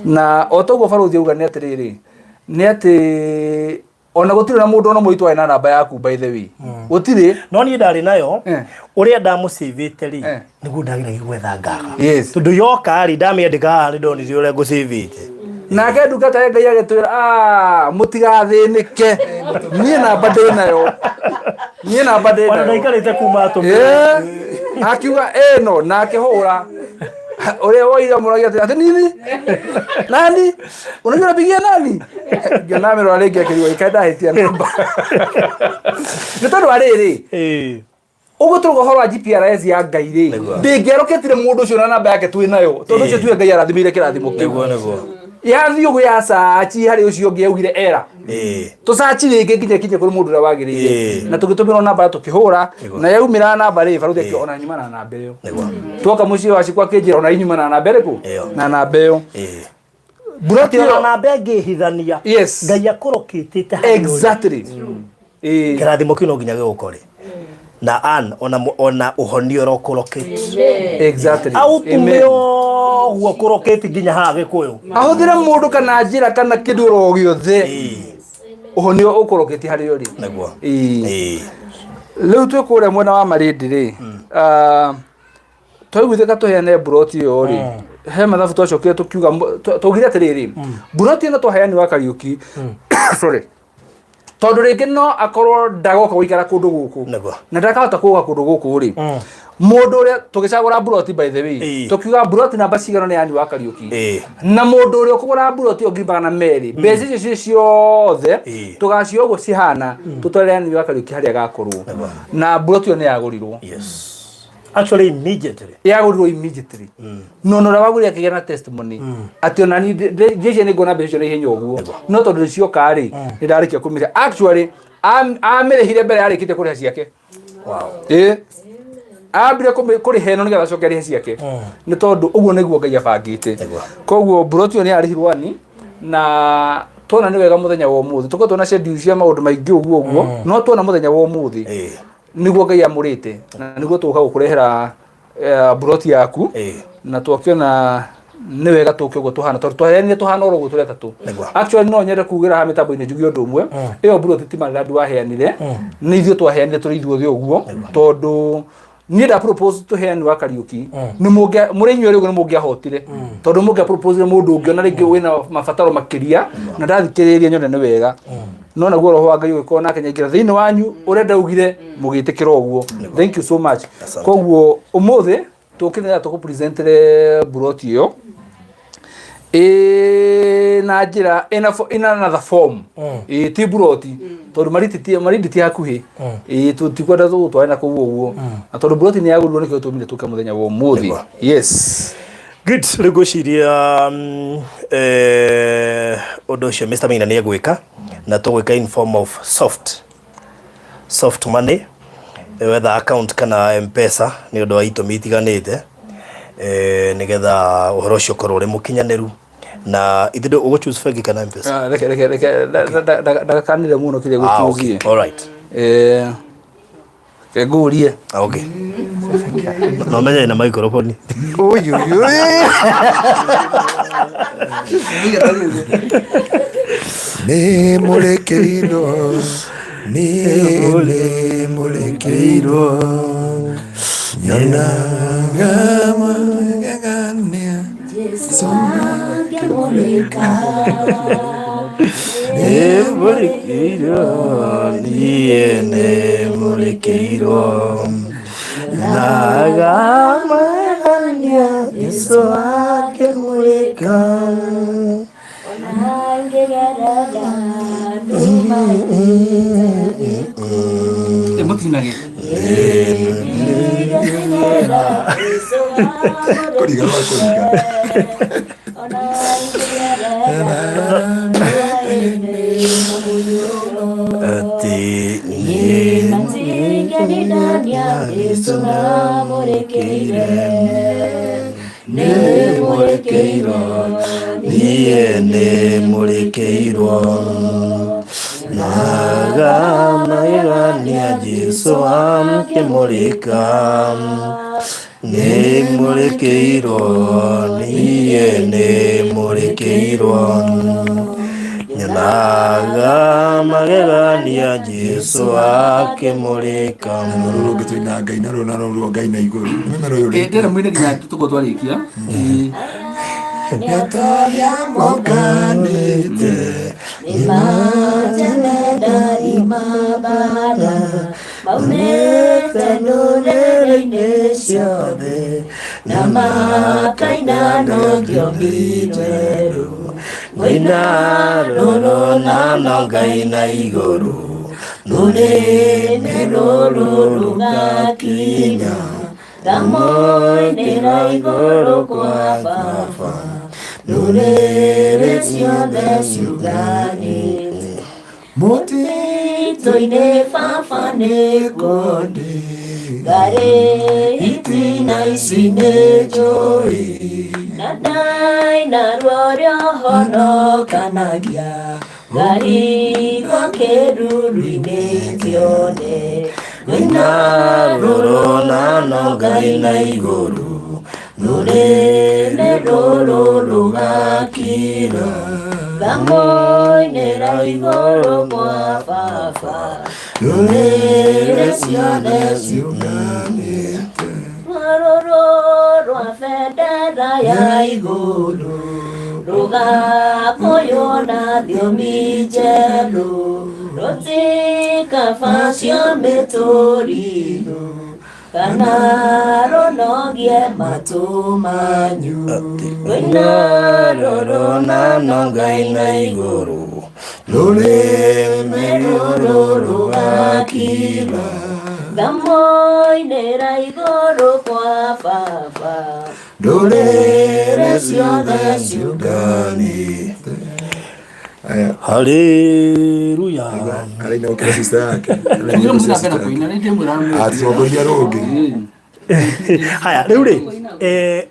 na otoguo Baruthi auga ni atiriri ni ati ona gutire na mundu ona muitu aina namba yaku by the way gutire no ni ndari nayo uria ndamusavite ri niguo ndagira gwetha ngaga tondu yoka ri ndamiendeka ri ndonire uria ngusavite nake ndungata ya Ngai agitwira mutigathinike nie namba ndi nayo ona ndaikarite kuma atume akiuga eno nake hura uria woira muragia ati nini nani unajua napigia nani ngiona mero alengi akiriwa ikaenda hitia namba ni tondu ariri uguo turugo horo wa GPRS ya Ngai ri ndingeroketire mundu ucio na namba yake twi nayo tondu ucio tuwe Ngai arathimire kirathimo kiu yathi uguo ya sachi hari ucio ngi augire era tu sachi ringi kinye kuri mundu uria wagirire na tugitumira namba tukihura na yaumira namba ri Baruthi akiona nyuma na namba iyo twoka mucio waci kwa kinjira ona inyuma na namba iriku na namba iyo Baruthi ona namba ngihithania Ngai akorokitite exactly kirathimo kino nginya gukore na ona uhonio rokorokete exactly autumeo gukorokete nginya ha gikuyu ahuthira mundu kana njira kana kindu ro giothe uhonio ukorokete hari yori naguo riu twi kuria mwena wa Malindi ri twaiguithika tuheane Baruthi iyo ri he mathabu twacokire tukiuga tugire atiriri Baruthi ino twaheani wa Kariuki sorry tondu ringi no akorwo ndagoka guikara kundu guku na ndakahota kuga kundu guku ri mundu uria tugicagura Baruthi by the way tukiuga Baruthi namba cigano ni yani wa Kariuki na mundu uria ukugura Baruthi ongimbaga na meri mbeca icio ciothe tugacio uguo cihana tutware yani wa Kariuki haria gakorwo na Baruthi ni yagurirwo actually immediately no no rawaguri akigera na testimony ati ona ni jeje ni gona bejo na ihenya uguo no tondu cio kari ni ndarikia kumira actually amerehire mbere arikite kuri ciake ambire kuri heno nigetha cokeri ciake ni tondu uguo niguo Ngai abangite koguo Baruthi ni arihirwo ani na tona ni wega muthenya wa umuthi tuko tona schedule cia maundu maingi uguo no tona muthenya wa umuthi niguo Ngai amurite na niguo tuka gukurehera Baruthi yaku na twakiona ni wega tukio go tuhana tondu twaheanire tuhana oro guture tatu actually no nyende kugira ha mitambo-ini njugi undu umwe iyo Baruthi ti Maliland waheanire ni ithuĩ twaheanire turi ithuothe uguo tondu ni nda propose tuheani wa Kariuki ni muri inyuĩ rĩu ni mũngĩahotire tondu mũngĩa propose mundu ũngĩ ona rĩngĩ wĩna mabataro makiria na ndathikĩrĩria nyone ni wega no naguo roho wa Ngai ũgĩkorwo nake nyaingĩra thĩinĩ wanyu ũrĩa ndaugire mũgĩtĩkĩra ũguo thank you so much koguo ũmũthĩ tũkĩnĩra tũkũpresentire Baruthi ĩyo na njĩra in another form ti Baruthi tondu Malindi ti hakuhĩ tutikwenda tũgũtware kũu ũguo na tondu Baruthi nĩ yagũrirwo nĩkĩo tũmire tũke mũthenya wa ũmũthĩ yes good rĩu ngwĩciria ũndũ ũcio Mr. Maina nĩ egwĩka na tũgwĩka in form of soft money whether account kana M-Pesa nĩ ũndũ wa itũmi itiganĩte nĩgetha ũhoro ũcio ũkorwo ũrĩ mũkinyanĩru na ithindo ugo choose bengi kana mpesa reke ndakanire muno kire go choose all right kegurie okay no menye na microphone Uyu ni murekeirwo nyonaga magegania Yesu akimulika murekeirwo naga magegania Yesu akimulika Emotinage. Kuriga. Murekeirwo naga magegania Yesu akimulika murekeirwo murekeirwo naga magegania Yesu akimulika Rũrũ twina Ngai na rũna rũrũ Ngai na igũrũ Ndĩra mwĩne nginya tuko twarikia Nyatoria mokanĩte Imajaneda imabara maunete ndũrĩrĩ-inĩ ciothe na makainano ngĩomi njerũ mũina rũrũ na Ngai na igũrũ rũrĩrĩ rũrũ rũgakinya thamoi-inĩ ra igũrũ kwa Baba rũrĩrĩ ciothe ciuganĩte mũtitũ-inĩ Baba nĩ kũndĩ ngarĩ itina ici nĩ njũĩ na ndaina ruo rĩohonokanagia ngarigwo kĩruru-inĩ kĩothe mũina rũrũ na Ngai na igũrũ rũrĩrĩ rũrũ rũgakira thamoi-inĩ ra igũrũ kwa Baba rũrĩrĩ ciothe ciuganĩte rũrũ rwa bendera ya igũrũ rũgakũywo na thiomi njerũ rũtikabacio mĩtũrirũ kana rũnogie matũ manyu mũina rũrũ na Ngai na igũrũ rũrĩrĩ rũrũ rũgakira thamoi-inĩ ra igũrũ kwa Baba rũrĩrĩ ciothe ciuganĩte haleluya araina ukira sister yake Ndio mnapenda kuina ndio mramu atuongoria rũngĩ haya riu ri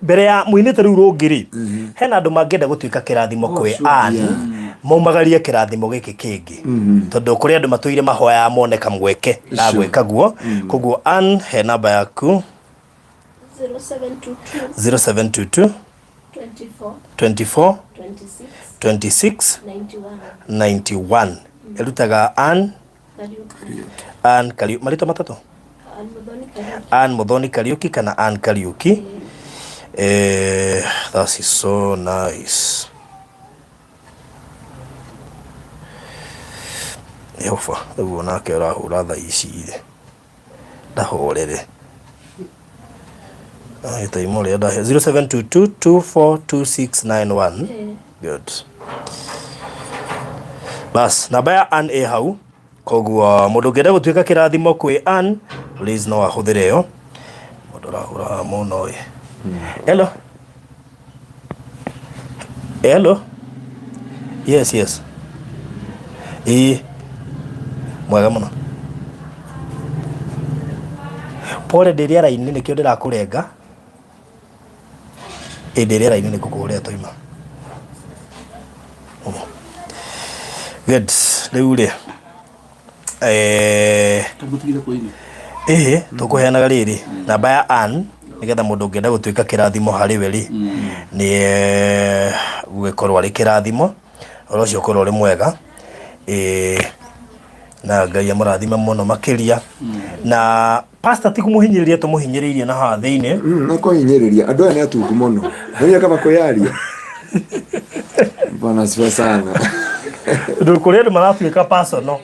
mbere ya muinite riu rungi ri hena andu mangenda gutuika kirathimo kwi Ann maumagarie kirathimo giki kingi tondu kuri andu matuire mahoya moneka mweke na gweka guo koguo Ann he namba yaku 0722 24 26 91 elutaga Ann Kariuki marito matatu Ann Muthoni Kariuki kana Ann Kariuki that is so nice Yehova uguo nake urahura tha ici ndahorere taimo ria ndahe 0722242691 good bas namba ya Ann hau koguo mundu ngenda gutuika kirathimo kwi Ann please no ahuthire yo mundu urahura muno hello yes mwega muno pole ndiria raini nikio ndirakurenga ndiria raini nikukuria toima Good. Riu ri tukuheanaga riri namba ya Ann nigetha mundu ungienda gutuika kirathimo hari we ri ni gugikorwo ari kirathimo oro cio korwo ri mwega na Ngai amurathime muno makiria na pastor ti kumuhinyiriria tumuhinyiririe na ha thiini na kuhinyiriria andu aya ni atungu muno ndio kama kuyaria bana sifa sana ndu kuria ndu maratuika pastor no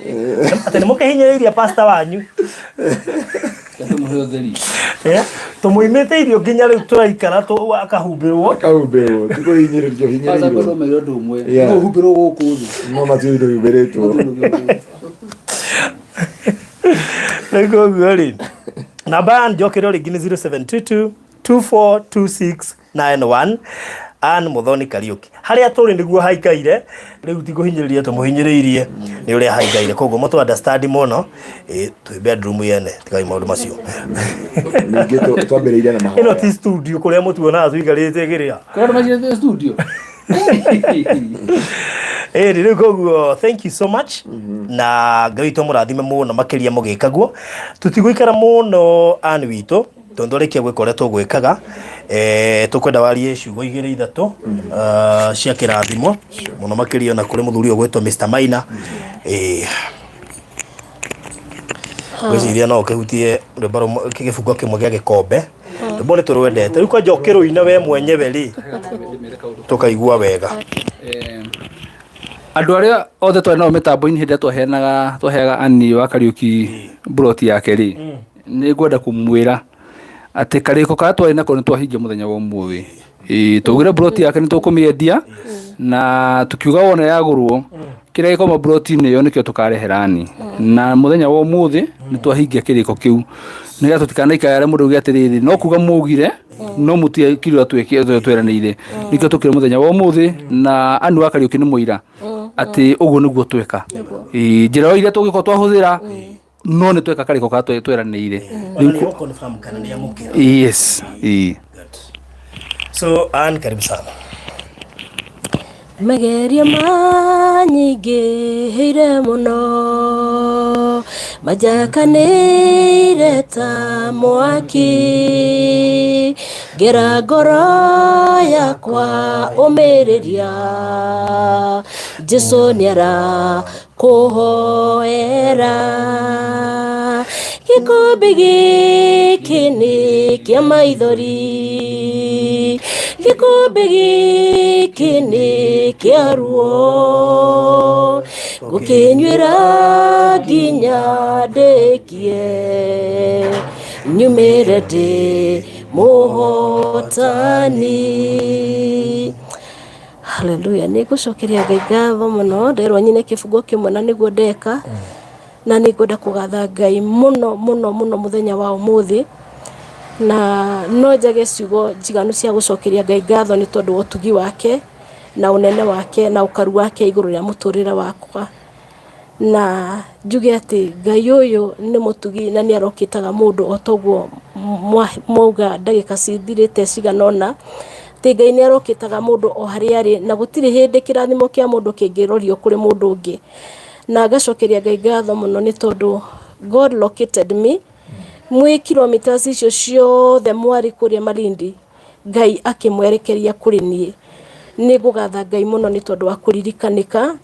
ati ni mukihinyiriria pastor wanyu tumuimite irio nginya riu turaikara tu akahumbirwo tikuhinyiririo hinyiririo humbirwo guku no matuindo yuberetwo Niko gwari namba njokero ringi ni 0722 242691 Ann Muthoni Kariuki haria turi niguo haikaire riu tiguhinyiriria tumuhinyiriirie ni uria haikaire koguo mutu understand muno tu bedroom yene tigai maundu macio ningi twambiriire na mahoro ino ti studio kuria mutuona tuigarite giria kuria majire studio riu koguo thank you so much na Ngai to murathime muno makiria mugikaguo tutiguikara muno Ann witu tondu rikia gwikora tugwikaga tukwenda warie ciugo igiri ithatu cia kirathimo muno makiria na kuri muthuri ogwetwo Mr Maina gwiciria no kihutie rubaro kigifungo kimwe gia gikombe rubone turwendete riu kwa njokero ina we mwenyewe ri tukaigua wega andu aria othe twari nao mitambo-ini hindi twaheaga Ann wa Kariuki broti yake ri ni ngwenda kumwira ati kariko ka twari nako ni twahingia muthenya wa umuthi tugire broti yake ni tukumiendia na tukiuga wona yagurwo kiria gikoma broti-ini yo nikio tukarehera Ann na muthenya wa umuthi ni twahingia kiriko kiu niga tutikanaika yare mundu ugi atiriri no kuga mugire no mutie kiriro tweranire nikio tukire muthenya wa umuthi na Ann wa Kariuki ni muira ati uguo niguo tweka njira iria tugiko twahuthira no ni tweka kariko ka tweranire yes so Ann karibu sana mageria manyingĩhĩire mũno majakanĩire ta mwaki ngera ngoro yakwa ũmĩrĩria Jesũ nĩarakũhoera gĩkombe gĩkĩ nĩ kĩa maithori gĩkombe gĩkĩ nĩ kĩa ruo ngũkĩnyuĩra nginya ndĩkie nyumĩre ndĩ mũhotani. Haleluya. Nĩngũcokeria Ngai ngatho mũno nderwo nyine kĩbungo kĩmwe na nĩguo ndeka na nĩngwenda kũgatha Ngai mũno mũno mũno mũthenya wa ũmũthĩ na no njage ciugo njiganu cia gũcokeria Ngai ngatho nĩ tondũ wa ũtugi wake na ũnene wake na ũkaru wake igũrũ rĩa mũtũrĩre wakwa na njuge atĩ Ngai ũyũ nĩ mũtugi na nĩ arokĩtaga mũndũ o toguo mwauga ndagĩka cithirĩte ciganona atĩ Ngai nĩ arokĩtaga mũndũ o harĩa arĩ na gũtirĩ hĩndĩ kĩrathimo kĩa mũndũ kĩngĩrorio kũrĩ mũndũ ũngĩ na ngacokeria Ngai ngatho mũno nĩ tondũ God located me mwĩ kilometers icio ciothe mwarĩ kũrĩa Malindi Ngai akĩmwerekeria kũrĩ niĩ nĩ ngũgatha Ngai mũno nĩ tondũ wa kũririkanĩka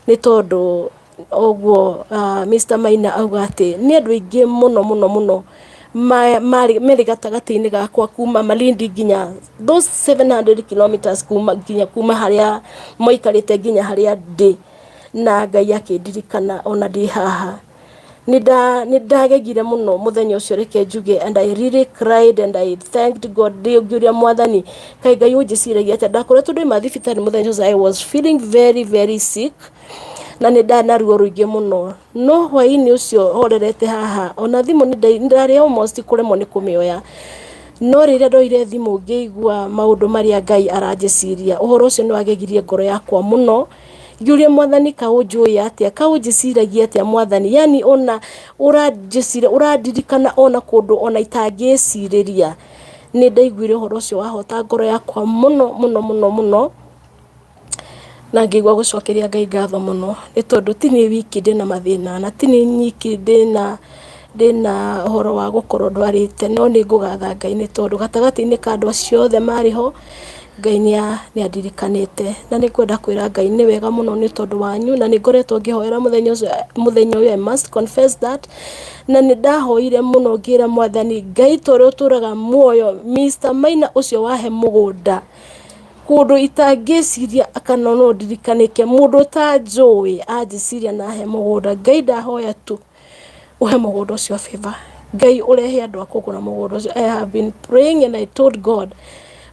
nĩ tondũ oguo Mr Maina auga atĩ nĩ andũ aingĩ mũno mũno mũno merĩ gatagatĩ-inĩ gakwa kuma Malindi nginya those 700 kilometers kuma harĩa moikarĩte nginya harĩa ndĩ na Ngai akĩndirikana ona ndĩ haha nĩ ndagegire mũno mũthenya ũcio reke njuge and I really cried and I thanked God ngĩũria mwathani kaĩ Ngai ũnjĩciragia atĩa ndakoretwo ndoima thibitarĩ mũthenya ũcio I was feeling very very sick na nĩ ndana ruo rũingĩ mũno no hwaĩ-inĩ ũcio horerete haha ona thimũ ndarĩ almost kũremwo nĩ kũmĩoya no rĩrĩa ndoire thimũ ngĩigua maũndũ marĩa Ngai aranjĩciria ũhoro ũcio nĩ wagegirie ngoro yakwa mũno ngĩũria mwathani kaũnjũĩ atĩa kaũnjĩciragia atĩa mwathani yani ona ũrandirikana ona kũndũ ona itangĩcirĩria nĩ ndaiguire ũhoro ũcio wahota ngoro yakwa mũno mũno mũno mũno na ngĩigua gũcokeria Ngai ngatho mũno nĩ tondũ ti niĩ wiki ndĩ na mathĩna na ti niĩ nyiki ndĩ na ũhoro wa gũkorwo ndwarĩte, no nĩ ngũgatha Ngai nĩ tondũ gatagatĩ-inĩ ka andũ acio othe marĩ ho Ngai nĩ andirikanĩte, na nĩ kwenda kwĩra Ngai nĩ wega mũno nĩ tondũ wanyu, na nĩ ngoretwo ngĩhoera mũthenya ũyũ, I must confess that, na nĩ ndahoire mũno ngĩra Mwathani Ngai tondũ ũtũraga muoyo, Mr. Maina ũcio wahe mũgũnda kũndũ itangĩciria kana no ndirikanĩke, mũndũ ũtanjũĩ anjĩciria na ahe mũgũnda. Ngai ndahoya tu uhe mũgũnda ũcio favor, Ngai ũrehe andũ a kũgũra mũgũnda ũcio. I have been praying and I told God,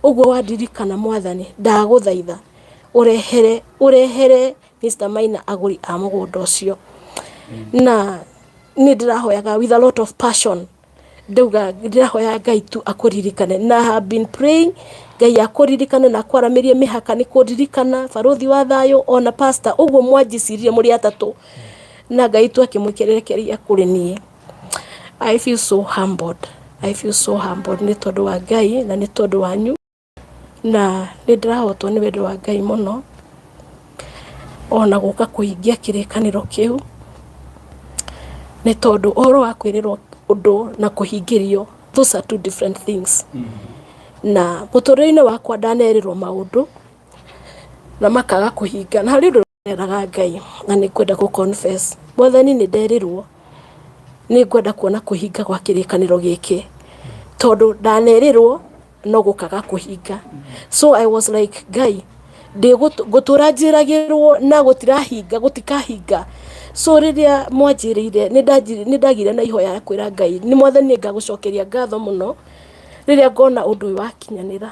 ũguo wandirikana Mwathani ndagũthaitha ũrehere Mr. Maina agũri a mũgũnda ũcio. Na nĩ ndĩrahoyaga with a lot of passion, ndauga ndĩrahoya Ngai tu akũririkane, na I have been praying Ngai akũririkane na kwaramĩrie mĩhaka nĩ kũririkana Baruthi wa thayũ ona pastor, ũguo mwanjicirie mũrĩ atatũ na Ngai tu akĩmwĩkĩrĩrĩkeria kũrĩ niĩ. I feel so humbled, nĩ tondũ wa Ngai na nĩ tondũ wanyu, na nĩ ndĩrahotwo nĩ wendo wa Ngai mũno ona gũka kũhingia kĩrĩkanĩro kĩu, nĩ tondũ ũhoro wa kwĩrĩrwo ũndũ na kũhingĩrio, those are two different things. Na mũtũrĩre-inĩ wakwa ndanerĩrwo maũndũ na makaga kũhinga, na harĩ ũndũ nderaga Ngai na nĩ kwenda confess, Mwathani nĩ nderirwo nĩ ngwenda kuona kũhinga gwa kĩrĩkanĩro gĩkĩ, tondũ ndanerĩrwo no gũkaga kũhinga. So I was like, Ngai ngũtũra njĩragĩrwo na gũtikahinga. So rĩrĩa mwanjĩrĩire nĩ ndagire na ihoya ya kwĩra Ngai, nĩ Mwathani ngagũcokeria ngatho mũno rĩrĩa ngona ũndũ ũyũ wakinyanĩra.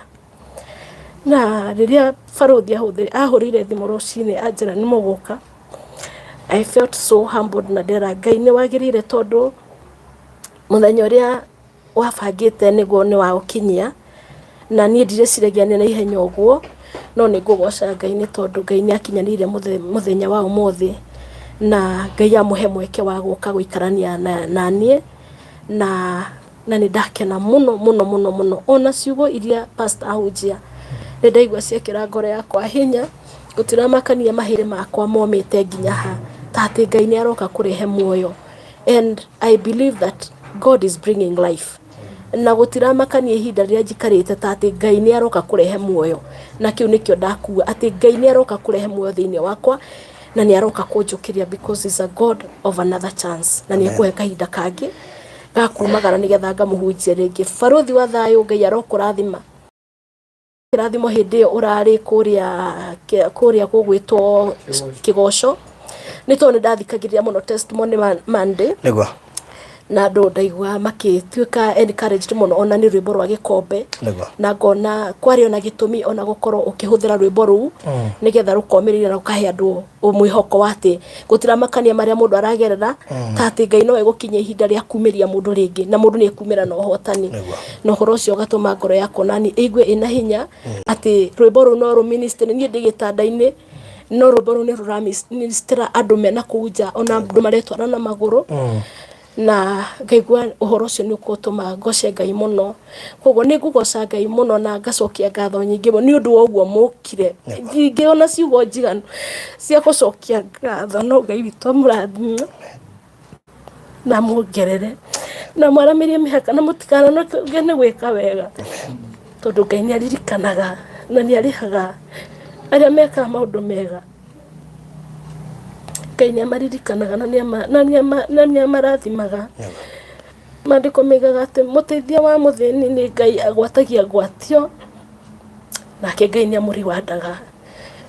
Na rĩrĩa Baruthi ahũrĩire thimũ rũcinĩ anjĩra nĩ mũgũka, I felt so humbled na ndera Ngai nĩ wagĩrĩire tondũ mũthenya ũrĩa wabangĩte nĩguo nĩ waũkinyia, na niĩ ndirĩciragia nĩ na ihenya ũguo, no nĩ ngũgoca Ngai nĩ tondũ Ngai nĩ akinyanĩire mũthenya wa ũmũthĩ, na Ngai amũhe mweke wa gũka gũikarania na niĩ, na nĩ ndakena mũno ona ciugo iria pastor ahunjia nĩ ndaigua ciekĩra ngoro yakwa hinya, gũtiramakania mahĩrĩ makwa momĩte nginya ha, tatĩ Ngai nĩ aroka kũrehe muoyo, and I believe that God is bringing life, na gũtiramakania ihinda rĩrĩa njikarĩte tatĩ Ngai nĩ aroka kũrehe muoyo, na kĩu nĩkĩo ndakua atĩ Ngai nĩ aroka kũrehe muoyo thĩinĩ wakwa, na nĩ aroka kũnjũkĩria because he's a God of another chance, na nĩ ekũhe kahinda kangĩ gakumagara nĩgetha ngamũhunjia rĩngĩ. Baruthi wa thayũ, Ngai arokũrathima kĩrathimo hĩndĩ ĩyo ũrarĩ kũrĩa gũgwĩtwo Kĩgoco, nĩ tondũ nĩ ndathikagĩrĩria mũno testimony Monday na andũ ndaigua makĩtuĩka encouraged mũno ona nĩ rwĩmbo rwa Gĩkombe, na ngona kwarĩ ona gĩtũmi ona gũkorwo ũkĩhũthĩra rwĩmbo rũu nĩgetha rũkomĩrĩria na rũkahe andũ mwĩhoko wa atĩ gũtiramakania marĩa mũndũ aragerera, tatĩ Ngai no egũkinyia ihinda rĩa kumĩria mũndũ rĩngĩ, na mũndũ nĩ ekumĩra na ũhotani. Na ũhoro ũcio ũgatũma ngoro yakwa nani ĩigue ĩna hinya atĩ rwĩmbo rũu no rũminister, niĩ ndĩ gĩtanda-inĩ no rwĩmbo rũu nĩ rũraministera andũ mena kũu nja, ona andũ maretwara na magũrũ, na ngaigua ũhoro ũcio nĩ ũgũtũma ngoce Ngai mũno. Koguo nĩ ngũgoca Ngai mũno na ngacokia ngatho nyingĩ mũno nĩ ũndũ wa ũguo mũkire, ndingĩona ciugo njiganu cia gũcokia ngatho, no Ngai witũ amũrathime na muongerere na mwaramĩrie mĩhaka na mũtikananoke nĩ gwĩka wega, tondũ Ngai nĩ aririkanaga na nĩ arĩhaga arĩa mekaga maũndũ mega. Ngai nĩ amaririkanaga na nĩ amarathimaga. Maandĩko maugaga atĩ mũteithia wa mũthĩni nĩ Ngai agwatagia ngwatio, nake Ngai nĩ amũriwandaga.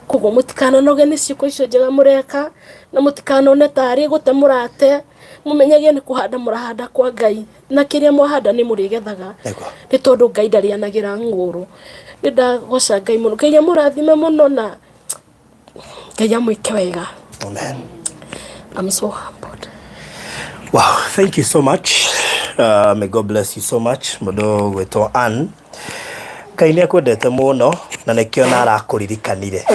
Koguo mũtikananoge nĩ ciĩko icio njega mũreka, na mũtikanone tarĩ gũte mũrate, mũmenyagie nĩ kũhanda mũrahanda kwa Ngai, na kĩrĩa mwahanda nĩ mũrĩgethaga, nĩ tondũ Ngai ndarĩanagĩra ng'ũrũ. Nĩ ndagoca Ngai mũno, Ngai amũrathime mũno na Ngai amwĩke wega. Amen. I'm so humbled. Wow, thank you so much. May God bless you so much. Mũndũ gwĩtwo Ann, Ngai nĩ akwendete mũno na nĩkĩo na arakũririkanire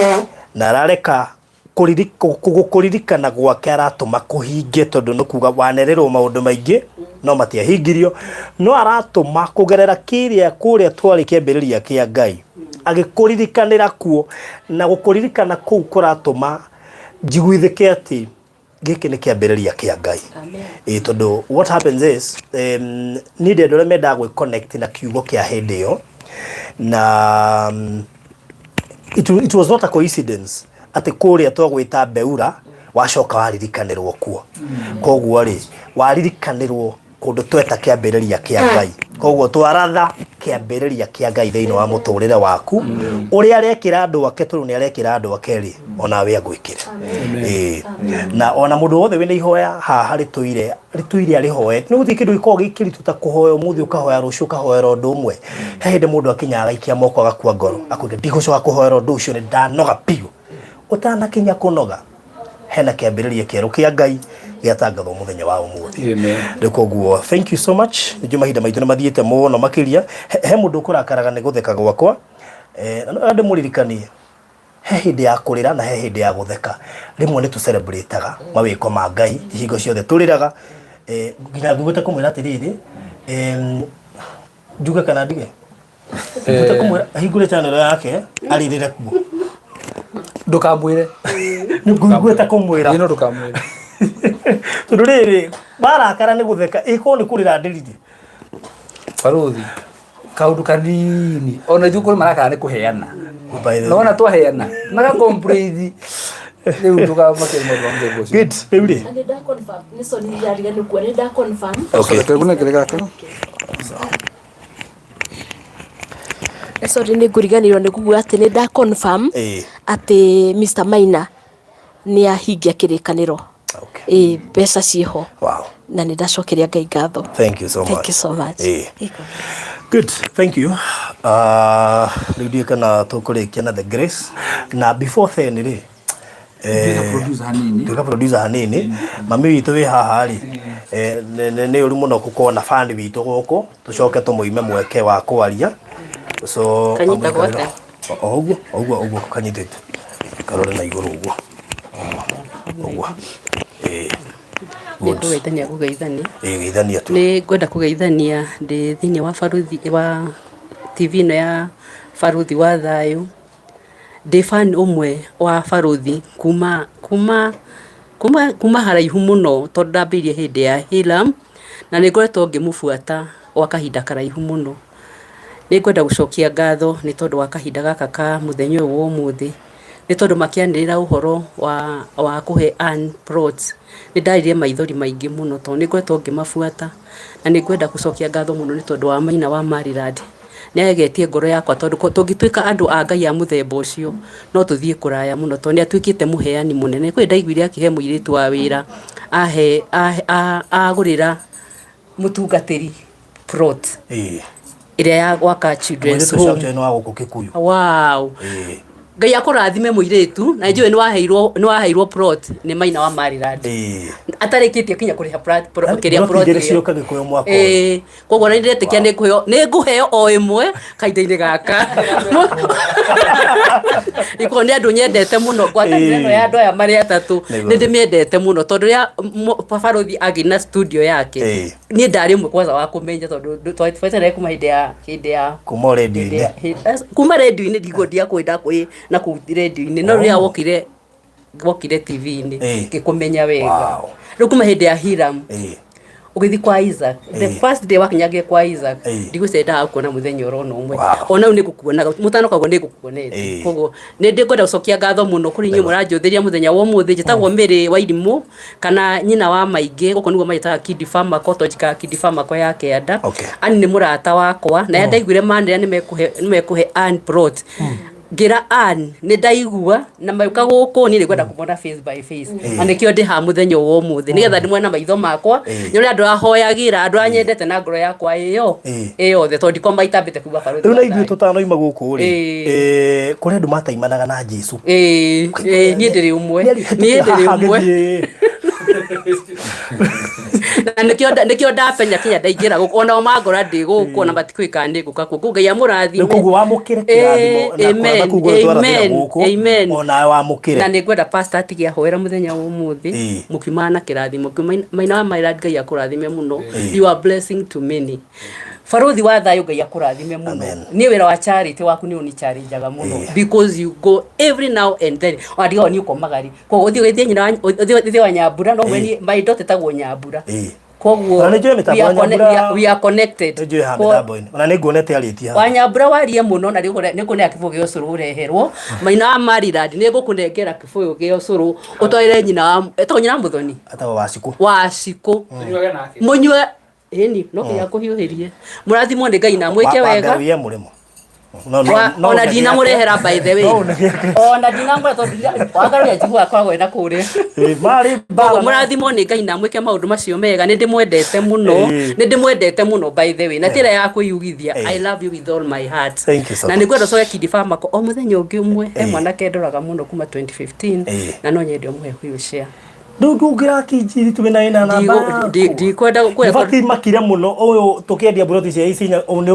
na arareka gũkũririkana gwake aratũma kũhinge, tondũ nĩ kuga wanererwo maũndũ maingĩ no matiahingirio, no aratũma kũgerera kĩrĩa kũrĩa twarĩ kĩambĩrĩria kĩa Ngai agĩkũririkanĩra kuo na gũkũririkana kũu kũratũma njiguithĩke atĩ gĩkĩ nĩ kĩambĩrĩria kĩa Ngai. Tondũ what happens is niĩ ndĩ andũ arĩa mendaga gwĩ-connect na kiugo kĩa hĩndĩ ĩyo, na it was not a coincidence atĩ kũrĩa twagwĩta Beura wacoka waririkanĩrwo kuo. Koguo rĩ, waririkanĩrwo kũndũ tweta kĩambĩrĩria kĩa Ngai. Koguo twaratha kĩambĩrĩria kĩa Ngai thĩinĩ wa mũtũrĩre waku, ũrĩa arekĩra andũ ake tondũ nĩ arekĩra andũ ake rĩ, onawe agwĩkĩra. Na ona mũndũ wothe wĩna ihoya haha rĩtũire arĩhoe. Nĩ gũtirĩ kĩndũ gĩkoragwo gĩkĩritũ ta kũhoya ũmũthĩ ũkahoya rũciũ ũkahoera ũndũ ũmwe. He hĩndĩ mũndũ akinyaga agaikia moko agakua ngoro, akwĩra ndigũcoka kũhoera ũndũ ũcio, nĩ ndanoga biũ. Ũtanakinya kũnoga, hena kĩambĩrĩria kĩerũ kĩa Ngai gĩatangathwo mũthenya wa ũmũthĩ. Rĩu koguo thank you so much. Nĩnjũ mahinda maitũ nĩ mathiĩte mũno makĩria. He mũndũ ũkũrakaraga nĩ gũtheka gwakwa, na ndĩmũririkanie he hĩndĩ ya kũrĩra na he hĩndĩ ya gũtheka. Rĩmwe nĩ tũcelebrataga mawĩko ma Ngai ihingo ciothe tũrĩraga. Nginya ngũgũte kũmwĩra atĩrĩrĩ, njuge kana ndige, ngũgũte kũmwĩra ahingũre channel yake arĩrĩre kuo. Ndukamwire. Ngũgũte kũmwĩra. Ino ndukamwire. Tondũ rĩrĩ barakara nĩ gũtheka ĩkorwo nĩ kũrĩra ndĩrire. Baruthi kaundu kanini ona ithuĩ kũrĩ marakara nĩ kũheana. Nona twaheana naga complain rĩu tukamakĩra mũndũ wa mũthemba ũcio. Good. Rĩu rĩ Nĩ nda confirm nĩ so nĩ yariga nĩ kuo nĩ nda confirm. Okay. Tũkunengere gake. Sorry nĩ ngũriganĩrwo nĩ kuuga atĩ nĩ nda confirm atĩ Mr. Maina nĩ ahingia kĩrĩkanĩro. Okay. Mbeca ciĩho. Wow. Na nĩ ndacokeria Ngai ngatho. Thank you so much. Thank you so much. Good, thank you. Rĩu ndiĩ kana tũkũrĩkia na the grace. Na before then rĩ, tuka producer hanini. Mami witũ wĩ haha rĩ, nĩ ũru mũno gũkorwo na fan witũ gũkũ, tũcoke tũmũime mweke wa kwaria. So kanyita gwate. Ũguo kanyitĩte. Karore na igũrũ ũguo. Ũguo. Nĩ kũgeithania geithania tu. Nĩ ngwenda kũgeithania ndĩ thĩinĩ wa Baruthi wa TV ĩno ya Baruthi wa Thayũ. Ndĩ fan ũmwe wa Baruthi kuma haraihu mũno tondũ ndambĩrĩirie hĩndĩ ya Hiram na nĩ ngoretwo ngĩmũbuata gwa kahinda karaihu mũno. Nĩ ngwenda gũcokia ngatho nĩ tondũ wa kahinda gaka ka mũthenya ũyũ wa ũmũthĩ. Nĩ tondũ makĩanĩrĩra ũhoro wa kũhe Ann plots. Nĩ ndarire maithori maingĩ mũno tondũ nĩ ngoretwo ngĩmabuata na nĩ ngwenda gũcokia ngatho mũno nĩ tondũ wa Maina wa Maliland. Nĩ agetie ngoro yakwa tondũ tũngĩtuĩka andũ a Ngai a mũthemba ũcio no tũthiĩ kũraya mũno tondũ nĩ atuĩkĩte mũheani mũnene. Kwĩ ndaiguire akĩhe mũirĩtu wa wĩra agũrĩra mũtungatĩri plot ĩrĩa ya gwaka children's home. Wow. Ngai akũrathime mũirĩtu na njũĩ nĩ waheirwo plot nĩ Maina wa Maliland. Atarĩkĩtie kinya kũrĩha kĩrĩa plot ĩyo. Koguo nĩ ndĩretĩkia nĩ ngũheo o ĩmwe kahinda-inĩ gaka. Iko nĩ andũ nyendete mũno ngwatanĩro ĩno ya andũ aya marĩ atatũ nĩ ndĩmĩendete mũno tondũ rĩrĩa Baruthi agĩna studio yake niĩ ndarĩ ũmwe kwanza wa kũmenya tondũ twetanaga kuma hĩndĩ ya kuma radio-inĩ ndiakwenda kwĩ na kũu radio-inĩ no rĩrĩa wokire TV-inĩ ngĩkũmenya wega. Rĩu kuma hĩndĩ ya Hiram ũgĩthi kwa Isaac the first day wakinyagire kwa Isaac ndigũcendaga kuona mũthenya ũrona ũmwe ona nĩ ngũkuonaga mũtano kaguo nĩ ngũkuonete. Koguo nĩ ndĩkwenda gũcokia ngatho mũno kũrĩ inyuĩ mũranjũthĩria mũthenya wa ũmũthĩ. Njĩtagwo Mĩrĩ wa Irimũ kana nyina wa maingĩ gũkũ nĩguo magĩtaga Kid Pharmaco tonjikaga Kid Pharmaco ya Kĩanda. Ani nĩ mũrata wakwa na ndaiguire manĩrĩa nĩ mekũhe Ann plot. Ngira Ann nĩ ndaigua na mauka gũkũ niĩ ngwenda kũmona face by face na nĩkĩo ndĩ ha mũthenya wa ũmũthĩ nĩgetha ndĩmwe na maitho makwa nyone andũ ahoyagĩra andũ anyendete na ngoro yakwa ĩyo yothe tondũ ndiko maitambĩte kuga Baruthi. Rĩu na ithuĩ tũtanoima gũkũ rĩ kũrĩ andũ mataimanaga na Jesu. Niĩ ndĩrĩ ũmwe. Na nĩkĩo ndapenya kinya ndaingĩra gũkũ ona mangora ndĩ gũkũ na matikwĩka nĩ ngũka kuo Ngai amũrathime. Koguo wamũkĩre kĩrathimo Amen. Ona wamũkĩre. Na nĩ ngwenda pastor atige ahoera mũthenya wa ũmũthĩ mũkiumana na kĩrathimo Maina wa Maliland Ngai akũrathime mũno. You are blessing to many. Faruthi wa thayo Ngai akurathime muno ni wira wa charity waku ni uni challenge muno because you go every now and then wadigo ni ukomagari ko uthi nyina uthi wa Nyambura no mweni my daughter tagwo Nyambura koguo we are connected ona ni nguonete aritia wa Nyambura warie muno na niko ne akibo gyo curu ureherwo Maina wa Maliland ni ngukunengera kibo gyo curu utwaire nyina nyina Muthoni atawa waciko munywe eni no kia kuhiuhirie murathimo ni Ngai na mwike wega Ngaruiya murimo ona dina murehera by the way ona dina mura to Ngaruiya jigwa kwagwe na kure mari murathimo ni Ngai na mwike maundu macio mega ni ndimwendete muno by the way na tira ya kuyugithia I love you with all my heart na nigwenda soya kidifama ko o muthenya ungi umwe mwana kendoraga muno kuma 2015 na no nyende umwe huyu share ndugira kijiri tumena ina namba di kwenda fati makira muno oyo tokendia Baruthi cia ici ne umwe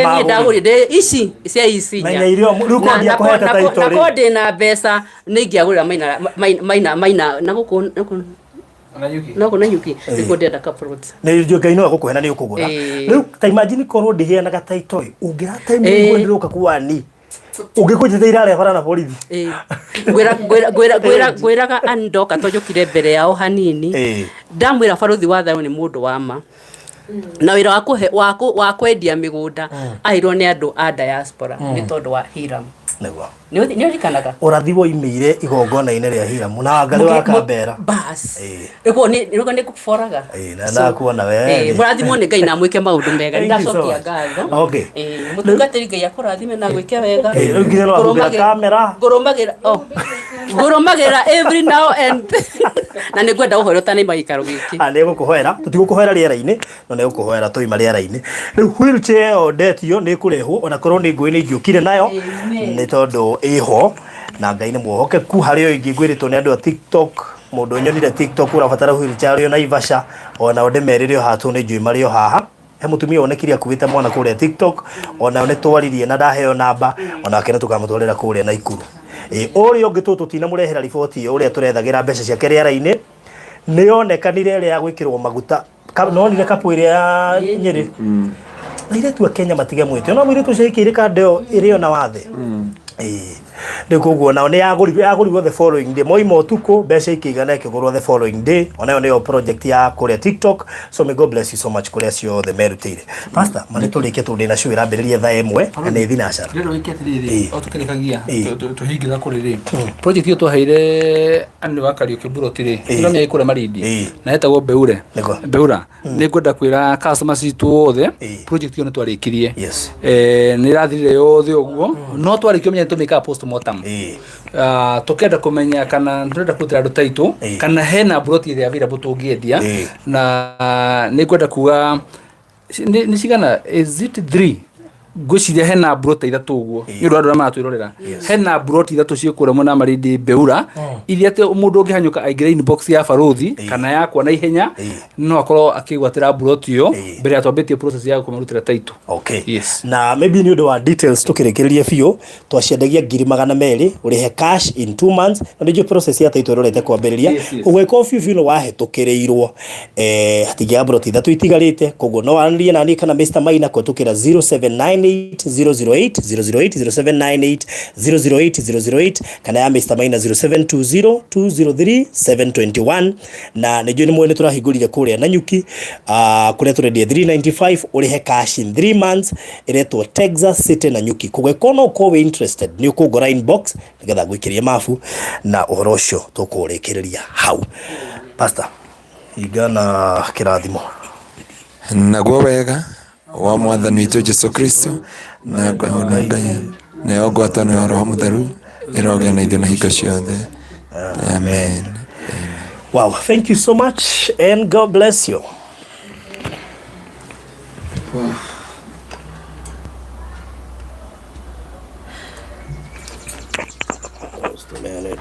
wa ni ndaguri de ici cia ici nya irio rukondia koheta title na kode na pesa ni ngiagura Maina na guko na nyuki nikode da kaprot ne ndio Ngai no gukuhena ni ukugura riu ta imagine korwo ndiheana ga title ungira time ni ndiruka kuwani ungikujithira rehora na borithi gwiraga andoka tojukire mbere yao hanini ndamwira Baruthi wa thayo ni mundu wa ma na wira wa kwendia migunda airwo ni andu a diaspora ni tondu wa Hiram ni urikanaga urathibwo imeire igongona-inĩ rĩa Hiram na Ngai wa Kambera bas ni kuforaga na kuona we murathimo ni Ngai na mwike maundu mega ndacokia ngatho mutungatiri Ngai akurathime na gwike wega ngurumagira every now and na ni gwenda uhoro tani maikaro giki ni gukuhoera tutigukuhoera riera-inĩ no ni gukuhoera tuima riera-inĩ riu wheelchair o ndetio ni kurehwo ona korwo ni ngui ni ngiukire nayo ni tondu iho na Ngai ni muhokeku hario ingi ngwiritwo ni andu a TikTok mundu nyonire TikTok urabatara wheelchair rio Naivasha ona onde merire hatu ni njui mario haha he mutumia onekire akuite mwana kuria TikTok ona one twaririe na ndaheo namba ona akena tukamutwarira kuria Naikuru uri ungi tutina murehera riboti uria turethagira mbeca cia riera-inĩ ni onekanire ria gwikirwo maguta no nire kapu iria ya Nyeri ire tu Kenya matige mwite no mwire tu ciikire kandeo irio na wathe ndikuguo nao ni yagũrirwo the following day moimo tuko mbeca ikigana ikigũrwo the following day onayo niyo project ya kuria TikTok so may God bless you so much kuria cio the merutire pastor mane turike tu ndina show irambiririe thaa imwe na ni thinacara rero wiketiriri o tukerekagia tuhingira kuriri project iyo twaheire anu wa Kariuki Baruthi ri ino ni ikure Malindi na etagwo Beura ni ngwenda kwira customers itu othe project iyo ni twarikirie ni rathire yothe uguo no twarikio menya tumika postmortem tukenda kumenya kana ndurenda kutira andu taitu kana hena Baruthi ria vira butungiendia na ni ngwenda kuga ni cigana is it 3 gwiciria hena Baruthi ithatu uguo ni andu maratwirorera hena Baruthi ithatu ciikura mona Malindi Beura iria te mundu ngihanyuka aingire inbox ya Baruthi kana yakwa na ihenya no akorwo akigwatira Baruthi yo mbere ya twambitie process ya kumarutira title na maybe ni undu wa details tukirekereria biu twaciendagia 200,000 urihe cash in 2 months na ndio process ya title rorete kwambiriria ugweka ofiu no wahitukirirwo hatigia Baruthi ithatu itigarite koguo no wanrie na ni kana Mr Maina kwetukira 0798008008 kana ya Mr Maina 0720203721 na nijue ni mwene turahingurire kuria na nyuki kuria turendia 395 urihe cash in 3 months iretwo Texas City na nyuki kugwekona uko we interested ni ukugora inbox nigetha gwikiria mafu na uhoro ucio tukurekereria hau pastor igana kirathimo naguo wega wa mwathani witu Jesu Kristo na ngahona Ngai na ogwatano ya Roho Mutheru iroge na ithuĩ na hingo ciothe amen. Wow, thank you so much and God bless you. Just a minute.